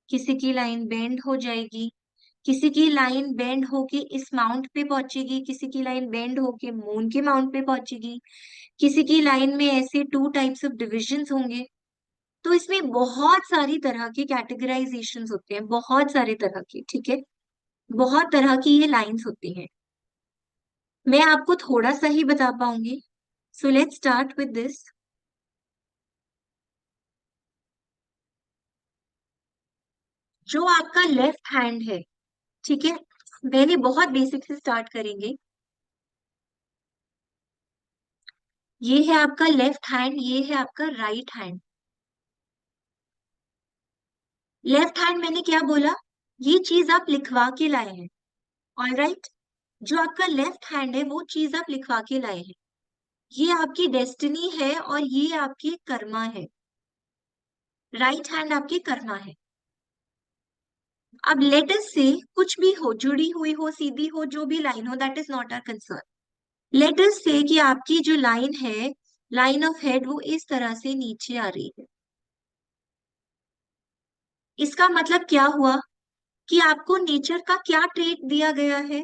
किसी की लाइन बेंड हो जाएगी, किसी की लाइन बेंड होके इस माउंट पे पहुंचेगी, किसी की लाइन बेंड होके मून के माउंट पे पहुंचेगी, किसी की लाइन में ऐसे टू टाइप्स ऑफ डिविजन्स होंगे। तो इसमें बहुत सारी तरह की कैटेगराइजेशंस होते हैं, बहुत सारे तरह की, ठीक है। बहुत तरह की ये लाइंस होती हैं। मैं आपको थोड़ा सा ही बता पाऊंगी, so let's start with this. जो आपका लेफ्ट हैंड है, ठीक है, मैंने बहुत बेसिक से स्टार्ट करेंगे। ये है आपका लेफ्ट हैंड, ये है आपका राइट हैंड। लेफ्ट हैंड मैंने क्या बोला, ये चीज आप लिखवा के लाए हैं। All right. जो आपका लेफ्ट हैंड है वो चीज आप लिखवा के लाए हैं। ये आपकी डेस्टिनी है और ये आपकी कर्मा है। राइट हैंड आपकी कर्मा है। अब लेटस से कुछ भी हो, जुड़ी हुई हो, सीधी हो, जो भी लाइन हो, that is not our concern. Let's say कि आपकी जो लाइन है, लाइन ऑफ हेड, वो इस तरह से नीचे आ रही है। इसका मतलब क्या हुआ कि आपको नेचर का क्या ट्रेट दिया गया है,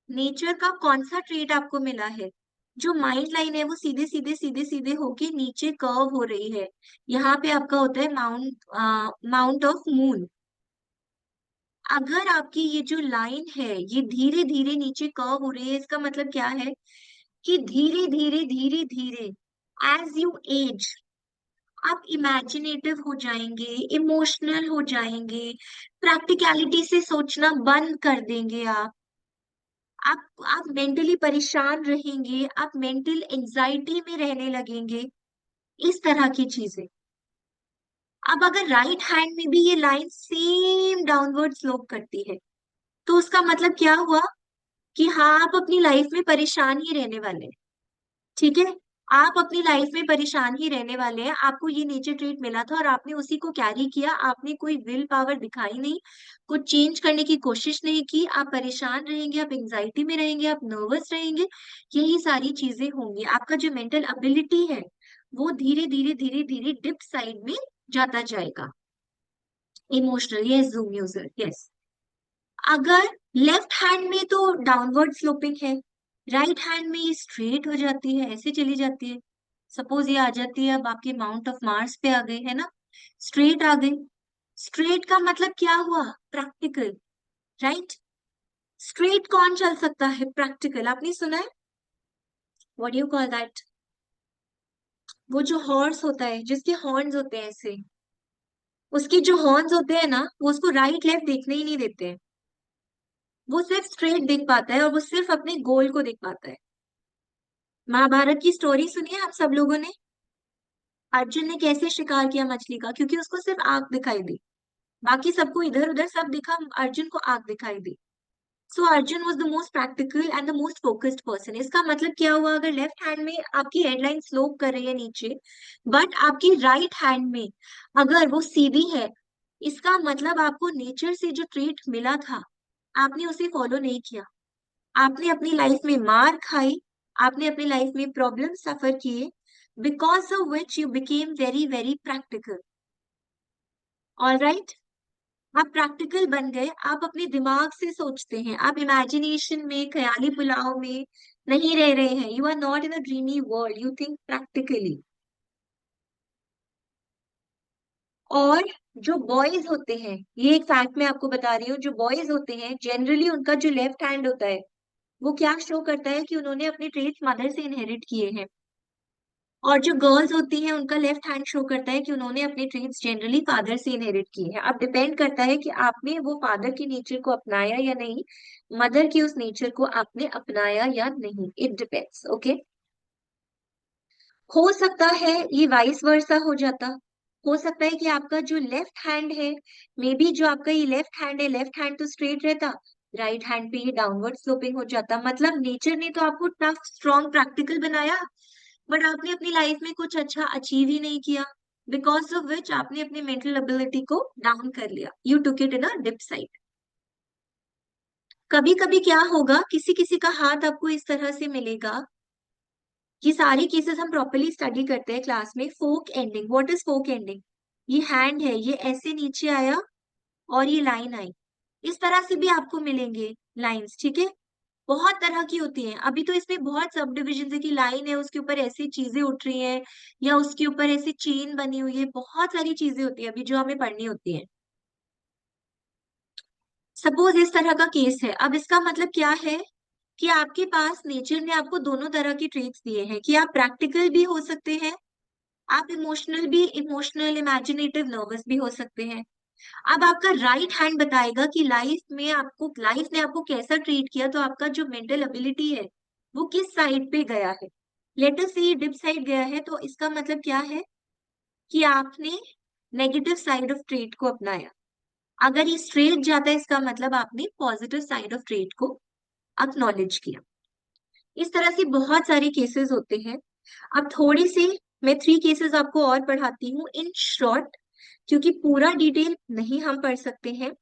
नेचर का कौन सा ट्रेट आपको मिला है। जो माइंड लाइन है वो सीधे सीधे सीधे सीधे होके नीचे कर्व हो रही है। यहाँ पे आपका होता है माउंट ऑफ मून। अगर आपकी ये जो लाइन है ये धीरे धीरे नीचे कर्व हो रही है, इसका मतलब क्या है कि धीरे धीरे धीरे धीरे एज यू एज आप इमेजिनेटिव हो जाएंगे, इमोशनल हो जाएंगे, प्रैक्टिकलिटी से सोचना बंद कर देंगे आप। आप मेंटली परेशान रहेंगे, आप मेंटल एंजाइटी में रहने लगेंगे, इस तरह की चीजें। अब अगर राइट हैंड में भी ये लाइन सेम डाउनवर्ड स्लोप करती है, तो उसका मतलब क्या हुआ कि हाँ, आप अपनी लाइफ में परेशान ही रहने वाले हैं। ठीक है, आप अपनी लाइफ में परेशान ही रहने वाले हैं। आपको ये नेचर ट्रेट मिला था और आपने उसी को कैरी किया, आपने कोई विल पावर दिखाई नहीं, कुछ चेंज करने की कोशिश नहीं की। आप परेशान रहेंगे, आप एंजाइटी में रहेंगे, आप नर्वस रहेंगे, यही सारी चीजें होंगी। आपका जो मेंटल एबिलिटी है वो धीरे धीरे धीरे धीरे डिप साइड में जाता जाएगा। Emotional, yes, zoom user, yes. अगर लेफ्ट हैंड में तो डाउनवर्ड स्लोपिंग है, राइट हैंड में ये स्ट्रेट हो जाती है, ऐसे चली जाती है। सपोज ये आ जाती है, अब आपके माउंट ऑफ मार्स पे आ गई है ना, स्ट्रेट आ गई। स्ट्रेट का मतलब क्या हुआ? Practical, right. स्ट्रेट कौन चल सकता है? प्रैक्टिकल। आपने सुना है? What you call that? वो जो हॉर्स होता है, जिसके हॉर्न्स होते हैं ऐसे, उसके जो हॉर्न्स होते हैं ना, वो उसको राइट लेफ्ट देखने ही नहीं देते हैं। वो सिर्फ स्ट्रेट देख पाता है और वो सिर्फ अपने गोल को देख पाता है। महाभारत की स्टोरी सुनी है आप सब लोगों ने? अर्जुन ने कैसे शिकार किया मछली का? क्योंकि उसको सिर्फ आंख दिखाई दी, बाकी सबको इधर उधर सब दिखा, अर्जुन को आंख दिखाई दी। So Arjun was the most practical and the most focused person. इसका मतलब क्या हुआ? अगर लेफ्ट हैंड में आपकी हेडलाइन स्लोप कर रही है नीचे, बट आपकी राइट हैंड में अगर वो सीधी है, इसका मतलब आपको नेचर से जो ट्रेट मिला था, आपने उसे फॉलो नहीं किया। आपने अपनी लाइफ में मार खाई, आपने अपनी लाइफ में प्रॉब्लम सफर किए, because of which you became very very practical. All right, आप प्रैक्टिकल बन गए, आप अपने दिमाग से सोचते हैं, आप इमेजिनेशन में, ख्याली पुलाव में नहीं रह रहे हैं। You are not in a dreamy world, you think practically. और जो बॉयज होते हैं, ये एक फैक्ट मैं आपको बता रही हूँ, जो बॉयज होते हैं जनरली उनका जो लेफ्ट हैंड होता है, वो क्या शो करता है कि उन्होंने अपने ट्रेट्स मदर से इनहेरिट किए हैं। और जो गर्ल्स होती हैं, उनका लेफ्ट हैंड शो करता है कि उन्होंने अपने ट्रेट्स जनरली फादर से इनहेरिट किए हैं। अब डिपेंड करता है कि आपने वो फादर की नेचर को अपनाया या नहीं, मदर की उस नेचर को आपने अपनाया या नहीं, इट डिपेंड्स। ओके, हो सकता है ये वाइस वर्सा हो जाता। हो सकता है कि आपका जो लेफ्ट हैंड है, मे बी जो आपका ये लेफ्ट हैंड है, लेफ्ट हैंड तो स्ट्रेट रहता, राइट हैंड पे ये डाउनवर्ड स्लोपिंग हो जाता। मतलब नेचर ने तो आपको टफ, स्ट्रॉन्ग, प्रैक्टिकल बनाया, बट आपने अपनी लाइफ में कुछ अच्छा अचीव ही नहीं किया, बिकॉज ऑफ विच आपने अपनी मेंटल एबिलिटी को डाउन कर लिया, you took it in a dip side. कभी कभी क्या होगा, किसी किसी का हाथ आपको इस तरह से मिलेगा। ये सारे केसेस हम प्रॉपरली स्टडी करते हैं क्लास में। Fork ending, what is fork ending? ये हैंड है, ये ऐसे नीचे आया और ये लाइन आई, इस तरह से भी आपको मिलेंगे लाइंस। ठीक है, बहुत तरह की होती हैं। अभी तो इसमें बहुत सब डिविजन है कि लाइन है, उसके ऊपर ऐसी चीजें उठ रही हैं, या उसके ऊपर ऐसी चेन बनी हुई है, बहुत सारी चीजें होती है अभी जो हमें पढ़नी होती है। सपोज इस तरह का केस है, अब इसका मतलब क्या है कि आपके पास नेचर ने आपको दोनों तरह की ट्रेट्स दिए हैं, कि आप प्रैक्टिकल भी हो सकते हैं, आप इमोशनल भी, इमोशनल, इमेजिनेटिव, नर्वस भी हो सकते हैं। अब आपका राइट हैंड बताएगा कि लाइफ ने आपको कैसा ट्रीट किया, तो आपका जो मेंटल एबिलिटी है वो किस साइड पे गया है। लेट अस से डिप साइड गया है, तो इसका मतलब क्या है कि आपने नेगेटिव साइड ऑफ ट्रेट को अपनाया। अगर ये स्ट्रेट जाता है, इसका मतलब आपने पॉजिटिव साइड ऑफ ट्रेट को अक्नॉलेज किया। इस तरह से बहुत सारे केसेस होते हैं। अब थोड़ी सी मैं 3 केसेस आपको और पढ़ाती हूँ इन शॉर्ट, क्योंकि पूरा डिटेल नहीं हम पढ़ सकते हैं।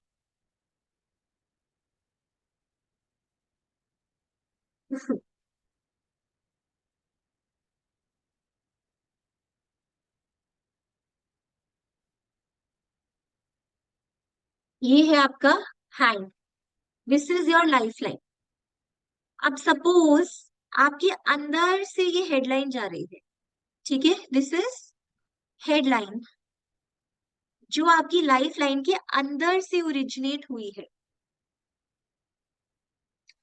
ये है आपका hand, this is your life line. अब सपोज आपके अंदर से ये हेडलाइन जा रही है, ठीक है, दिस इज हेडलाइन जो आपकी लाइफ लाइन के अंदर से ओरिजिनेट हुई है।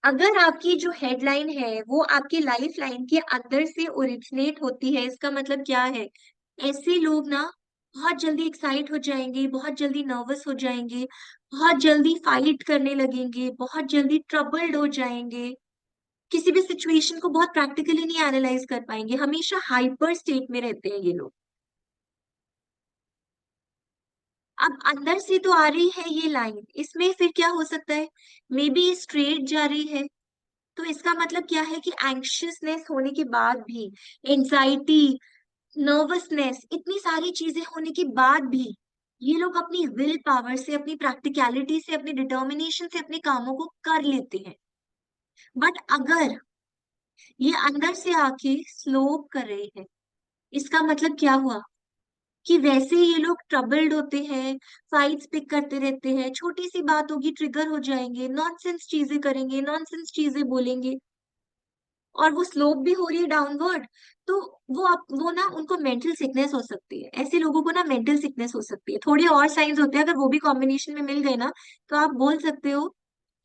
अगर आपकी जो हेडलाइन है वो आपकी लाइफ लाइन के अंदर से ओरिजिनेट होती है, इसका मतलब क्या है? ऐसे लोग ना बहुत जल्दी एक्साइट हो जाएंगे, बहुत जल्दी नर्वस हो जाएंगे, बहुत जल्दी फाइट करने लगेंगे, बहुत जल्दी ट्रबल्ड हो जाएंगे, किसी भी सिचुएशन को बहुत प्रैक्टिकली नहीं एनालाइज कर पाएंगे, हमेशा हाइपर स्टेट में रहते हैं ये लोग। अब अंदर से तो आ रही है ये लाइन, इसमें फिर क्या हो सकता है, मे बी स्ट्रेट जा रही है, तो इसका मतलब क्या है कि एंग्शियसनेस होने के बाद भी, एंजाइटी, नर्वसनेस, इतनी सारी चीजें होने के बाद भी ये लोग अपनी विल पावर से, अपनी प्रैक्टिकलिटी से, अपनी डिटर्मिनेशन से अपने कामों को कर लेते हैं। बट अगर ये अंदर से आके स्लो कर रहे हैं, इसका मतलब क्या हुआ कि वैसे ही ये लोग ट्रबल्ड होते हैं, फाइट्स पिक करते रहते हैं, छोटी सी बात होगी ट्रिगर हो जाएंगे, नॉनसेंस चीजें करेंगे, नॉनसेंस चीजें बोलेंगे, और वो स्लोप भी हो रही है डाउनवर्ड। तो वो ना उनको मेंटल सिकनेस हो सकती है, ऐसे लोगों को ना मेंटल सिकनेस हो सकती है। थोड़े और साइंस होते हैं, अगर वो भी कॉम्बिनेशन में मिल गए ना, तो आप बोल सकते हो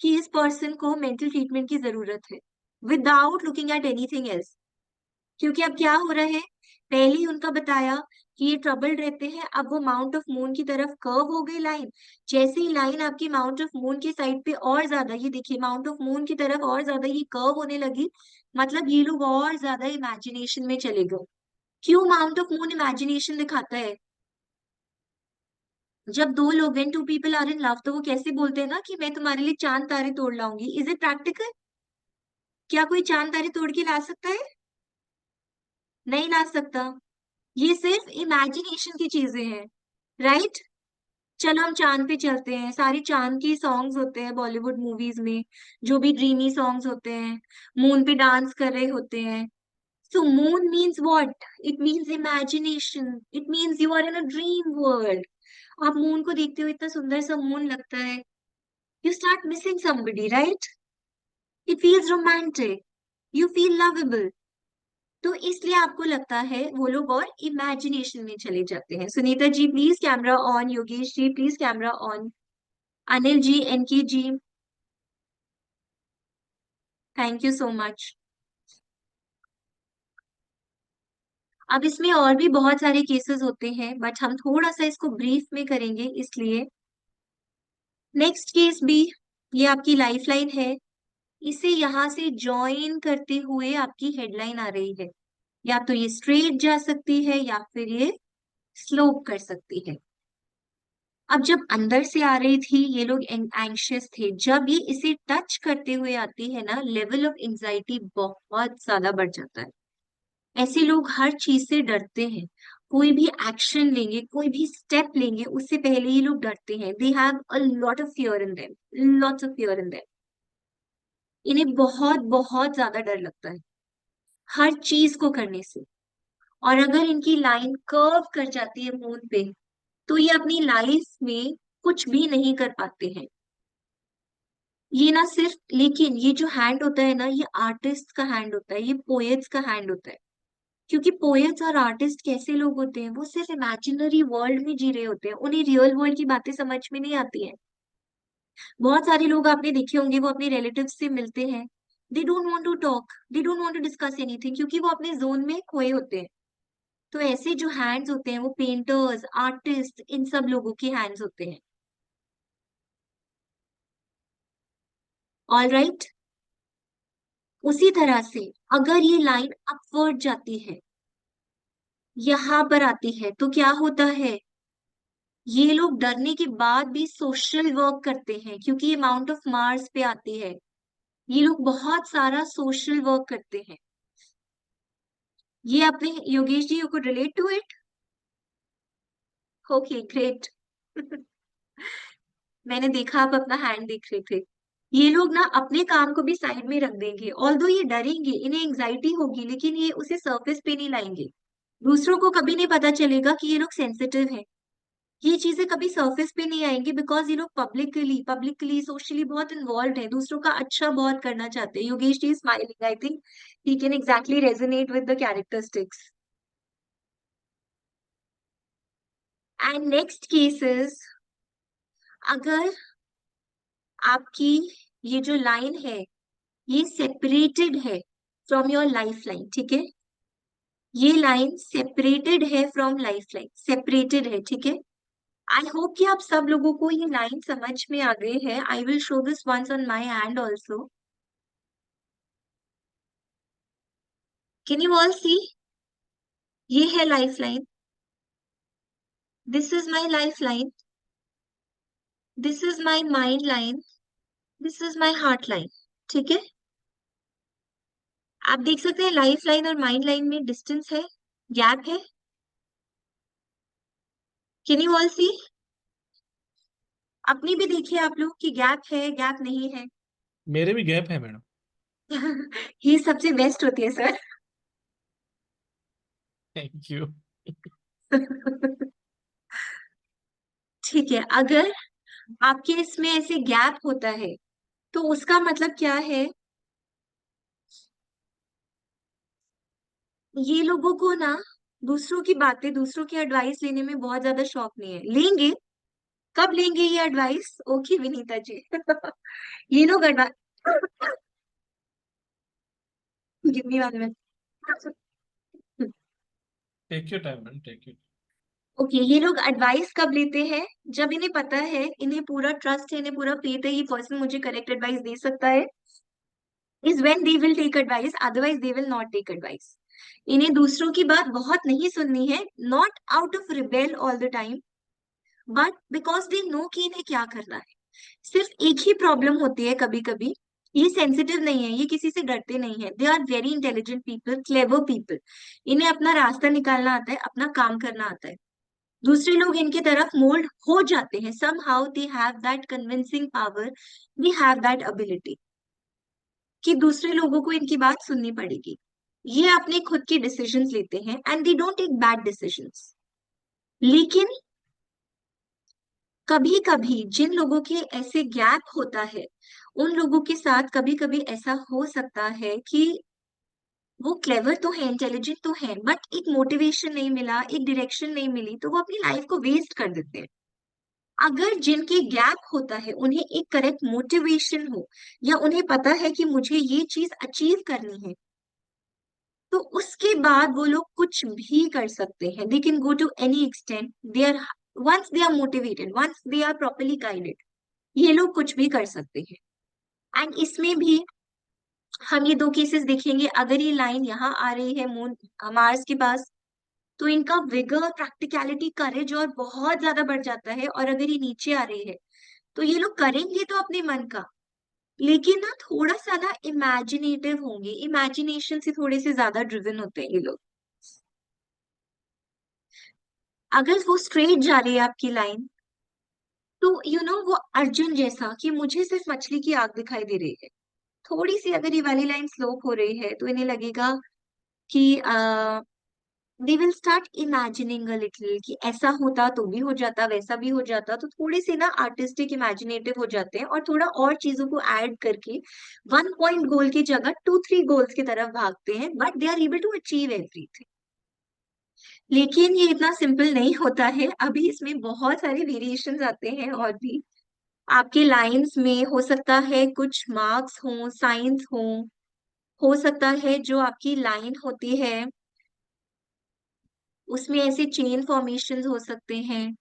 कि इस पर्सन को मेंटल ट्रीटमेंट की जरूरत है, without looking at anything else. क्योंकि अब क्या हो रहा है, पहले ही उनका बताया कि ये ट्रबल्ड रहते हैं, अब वो माउंट ऑफ मून की तरफ कर्व हो गई लाइन। जैसे ही लाइन आपकी माउंट ऑफ मून की साइड पे और ज्यादा, ये देखिए माउंट ऑफ मून की तरफ और ज्यादा ये कर्व होने लगी, मतलब ये लोग और ज्यादा इमेजिनेशन में चले गए। क्यों माउंट ऑफ मून इमेजिनेशन दिखाता है? जब दो लोग हैं, two people are in love, तो वो कैसे बोलते हैं ना कि मैं तुम्हारे लिए चांद तारे तोड़ लाऊंगी। Is it practical? क्या कोई चांद तारे तोड़ के ला सकता है? नहीं ला सकता। ये सिर्फ इमेजिनेशन की चीजें हैं, राइट? चलो हम चांद पे चलते हैं, सारी चांद की सॉन्ग्स होते हैं बॉलीवुड मूवीज में, जो भी ड्रीमी सॉन्ग्स होते हैं, मून पे डांस कर रहे होते हैं। So moon means what? It means imagination, it means you are in a dream world. आप मून को देखते हो, इतना सुंदर सा मून लगता है, you start missing somebody, right? It feels romantic, you feel lovable. तो इसलिए आपको लगता है वो लोग और इमेजिनेशन में चले जाते हैं। Sunita ji please camera on, Yogesh ji please camera on, Anil ji, N K ji, thank you so much. अब इसमें और भी बहुत सारे केसेस होते हैं, बट हम थोड़ा सा इसको ब्रीफ में करेंगे इसलिए। नेक्स्ट केस भी, ये आपकी लाइफ लाइन है, इसे यहाँ से ज्वाइन करते हुए आपकी हेडलाइन आ रही है। या तो ये स्ट्रेट जा सकती है या फिर ये स्लोप कर सकती है। अब जब अंदर से आ रही थी, ये लोग एंग्शियस थे, जब ये इसे टच करते हुए आती है ना, लेवल ऑफ एंजाइटी बहुत ज्यादा बढ़ जाता है। ऐसे लोग हर चीज से डरते हैं, कोई भी एक्शन लेंगे, कोई भी स्टेप लेंगे, उससे पहले ये लोग डरते हैं। They have a lot of fear in them, lots of fear in them. इन्हें बहुत बहुत ज्यादा डर लगता है हर चीज को करने से। और अगर इनकी लाइन कर्व कर जाती है मून पे, तो ये अपनी लाइफ में कुछ भी नहीं कर पाते हैं। ये ना सिर्फ, लेकिन ये जो हैंड होता है ना, ये आर्टिस्ट का हैंड होता है, ये पोएट्स का हैंड होता है। क्योंकि पोएट्स और आर्टिस्ट कैसे लोग होते हैं, वो सिर्फ इमेजिनरी वर्ल्ड में जी रहे होते हैं, उन्हें रियल वर्ल्ड की बातें समझ में नहीं आती हैं। बहुत सारे लोग आपने देखे होंगे, वो अपने रिलेटिव्स से मिलते हैं, they don't want to talk, they don't want to discuss anything, क्योंकि वो अपने जोन में खोए होते हैं। तो ऐसे जो हैंड्स होते हैं, वो पेंटर्स, आर्टिस्ट, इन सब लोगों के हैंड्स होते हैं। All right. उसी तरह से अगर ये लाइन अपवर्ड जाती है, यहाँ पर आती है, तो क्या होता है, ये लोग डरने के बाद भी सोशल वर्क करते हैं, क्योंकि ये माउंट ऑफ मार्स पे आती है। ये लोग बहुत सारा सोशल वर्क करते हैं। ये अपने, Yogesh ji, you could relate to it? Okay great. मैंने देखा आप अपना हैंड देख रहे थे। ये लोग ना अपने काम को भी साइड में रख देंगे, ऑल्दो ये डरेंगे, इन्हें एंग्जाइटी होगी, लेकिन ये उसे सरफेस पे नहीं लाएंगे। दूसरों को कभी नहीं पता चलेगा कि ये लोग सेंसिटिव हैं। ये चीजें कभी सरफेस पे नहीं आएंगी, बिकॉज ये लोग पब्लिकली सोशली बहुत इन्वॉल्व है, दूसरों का अच्छा बहुत करना चाहते हैं। Yogesh ji smiling, I think he can exactly resonate with the characteristics. And next cases, अगर आपकी ये जो लाइन है, ये सेपरेटेड है फ्रॉम योर लाइफ लाइन, ठीक है? ये लाइन सेपरेटेड है फ्रॉम लाइफ लाइन, सेपरेटेड है, ठीक है? आई होप कि आप सब लोगों को ये लाइन समझ में आ गई है। I will show this once on my hand also. Can you all see? ये है life line, this is my life line, this is my mind line, this is my heart line. ठीक है, आप देख सकते हैं लाइफ लाइन और माइंड लाइन में डिस्टेंस है, गैप है। Can you all see? अपनी भी देखिए आप लोग कि गैप है, गैप नहीं है। मेरे भी गैप है मैडम। ये सबसे बेस्ट होती है सर। Thank you. ठीक है, अगर आपके इसमें ऐसे गैप होता है तो उसका मतलब क्या है? ये लोगों को ना दूसरों की बातें, दूसरों की एडवाइस लेने में बहुत ज्यादा शौक नहीं है। लेंगे, कब लेंगे ये एडवाइस? ओके विनीता जी। ये लोग advice, give me 1 minute. Take your time madam, take your. Okay, ये लोग एडवाइस कब लेते हैं? जब इन्हें पता है, इन्हें पूरा ट्रस्ट है, इन्हें पूरा फेथ है, ये पर्सन मुझे करेक्ट एडवाइस दे सकता है, is when they will take advice, otherwise they will not take advice. इन्हें दूसरों की बात बहुत नहीं सुननी है, not out of rebel all the time, but because they know कि इन्हें क्या करना है। सिर्फ एक ही प्रॉब्लम होती है कभी कभी, ये सेंसिटिव नहीं है, ये किसी से डरते नहीं है, they are very intelligent people, clever people. इन्हें अपना रास्ता निकालना आता है, अपना काम करना आता है। दूसरे लोग इनकी तरफ मोल्ड हो जाते हैं, somehow they have that convincing power, they have that ability कि दूसरे लोगों को इनकी बात सुननी पड़ेगी। ये अपने खुद की डिसीजंस लेते हैं and they don't take bad decisions. लेकिन कभी कभी जिन लोगों के ऐसे गैप होता है, उन लोगों के साथ कभी कभी ऐसा हो सकता है कि वो क्लेवर तो है, इंटेलिजेंट तो है, बट एक मोटिवेशन नहीं मिला, एक डायरेक्शन नहीं मिली, तो वो अपनी लाइफ को वेस्ट कर देते हैं। अगर जिनके गैप होता है, उन्हें एक करेक्ट मोटिवेशन हो, या उन्हें पता है कि मुझे ये चीज अचीव करनी है, तो उसके बाद वो लोग कुछ भी कर सकते हैं। They can go to any extent, they are, once they are motivated, once they are properly guided, ये लोग कुछ भी कर सकते हैं। एंड इसमें भी हम ये दो केसेस देखेंगे। अगर ये लाइन यहाँ आ रही है मून, मार्स के पास, तो इनका विगर, प्रैक्टिकलिटी, करेज और बहुत ज्यादा बढ़ जाता है। और अगर ये नीचे आ रही है, तो ये लोग करेंगे तो अपने मन का, लेकिन ना थोड़ा सा ना इमेजिनेटिव होंगे, इमेजिनेशन से थोड़े से ज्यादा ड्रिवन होते हैं ये लोग। अगर वो स्ट्रेट जा रही है आपकी लाइन, तो वो अर्जुन जैसा कि मुझे सिर्फ मछली की आग दिखाई दे रही है। थोड़ी सी अगर ये वाली लाइन स्लोप हो रही है, तो इन्हें लगेगा कि they will start imagining a little कि ऐसा होता तो भी हो जाता, वैसा भी हो जाता। तो थोड़े से ना आर्टिस्टिक, इमेजिनेटिव हो जाते हैं और थोड़ा और चीजों को ऐड करके 1 पॉइंट गोल की जगह 2-3 गोल्स की तरफ भागते हैं, but they are able to achieve everything. लेकिन ये इतना सिंपल नहीं होता है, अभी इसमें बहुत सारे वेरिएशंस आते हैं। और भी आपके लाइंस में हो सकता है कुछ मार्क्स हों, साइंस हों, हो सकता है जो आपकी लाइन होती है उसमें ऐसे चेन फॉर्मेशंस हो सकते हैं,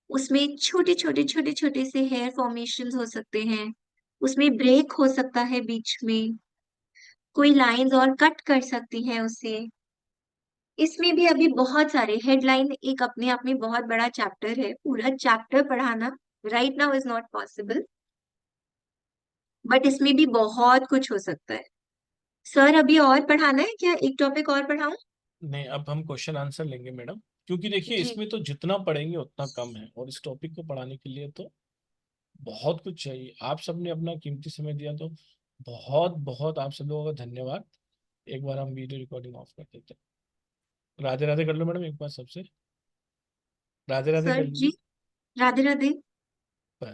उसमें छोटे छोटे छोटे छोटे से हेयर फॉर्मेशंस हो सकते हैं, उसमें ब्रेक हो सकता है बीच में, कोई लाइंस और कट कर सकती हैं उसे। इसमें भी अभी बहुत सारे, हेडलाइन एक अपने आप में बहुत बड़ा चैप्टर है, पूरा चैप्टर पढ़ाना right now is not possible, but इसमें भी बहुत कुछ हो सकता है। सर अभी और पढ़ाना है क्या? एक टॉपिक और पढ़ाऊं? नहीं, अब हम क्वेश्चन आंसर लेंगे मैडम, क्योंकि देखिए जी। इसमें तो जितना पढ़ेंगे उतना कम है, और इस टॉपिक को पढ़ाने के लिए तो बहुत कुछ चाहिए। आप सबने अपना कीमती समय दिया, तो बहुत बहुत आप सब लोगों का धन्यवाद। एक बार हम वीडियो रिकॉर्डिंग ऑफ कर देते हैं। राधे राधे कर लो मैडम एक बार सबसे, राधे राधे कर सर जी, लीजिए। राधे राधे। Bye.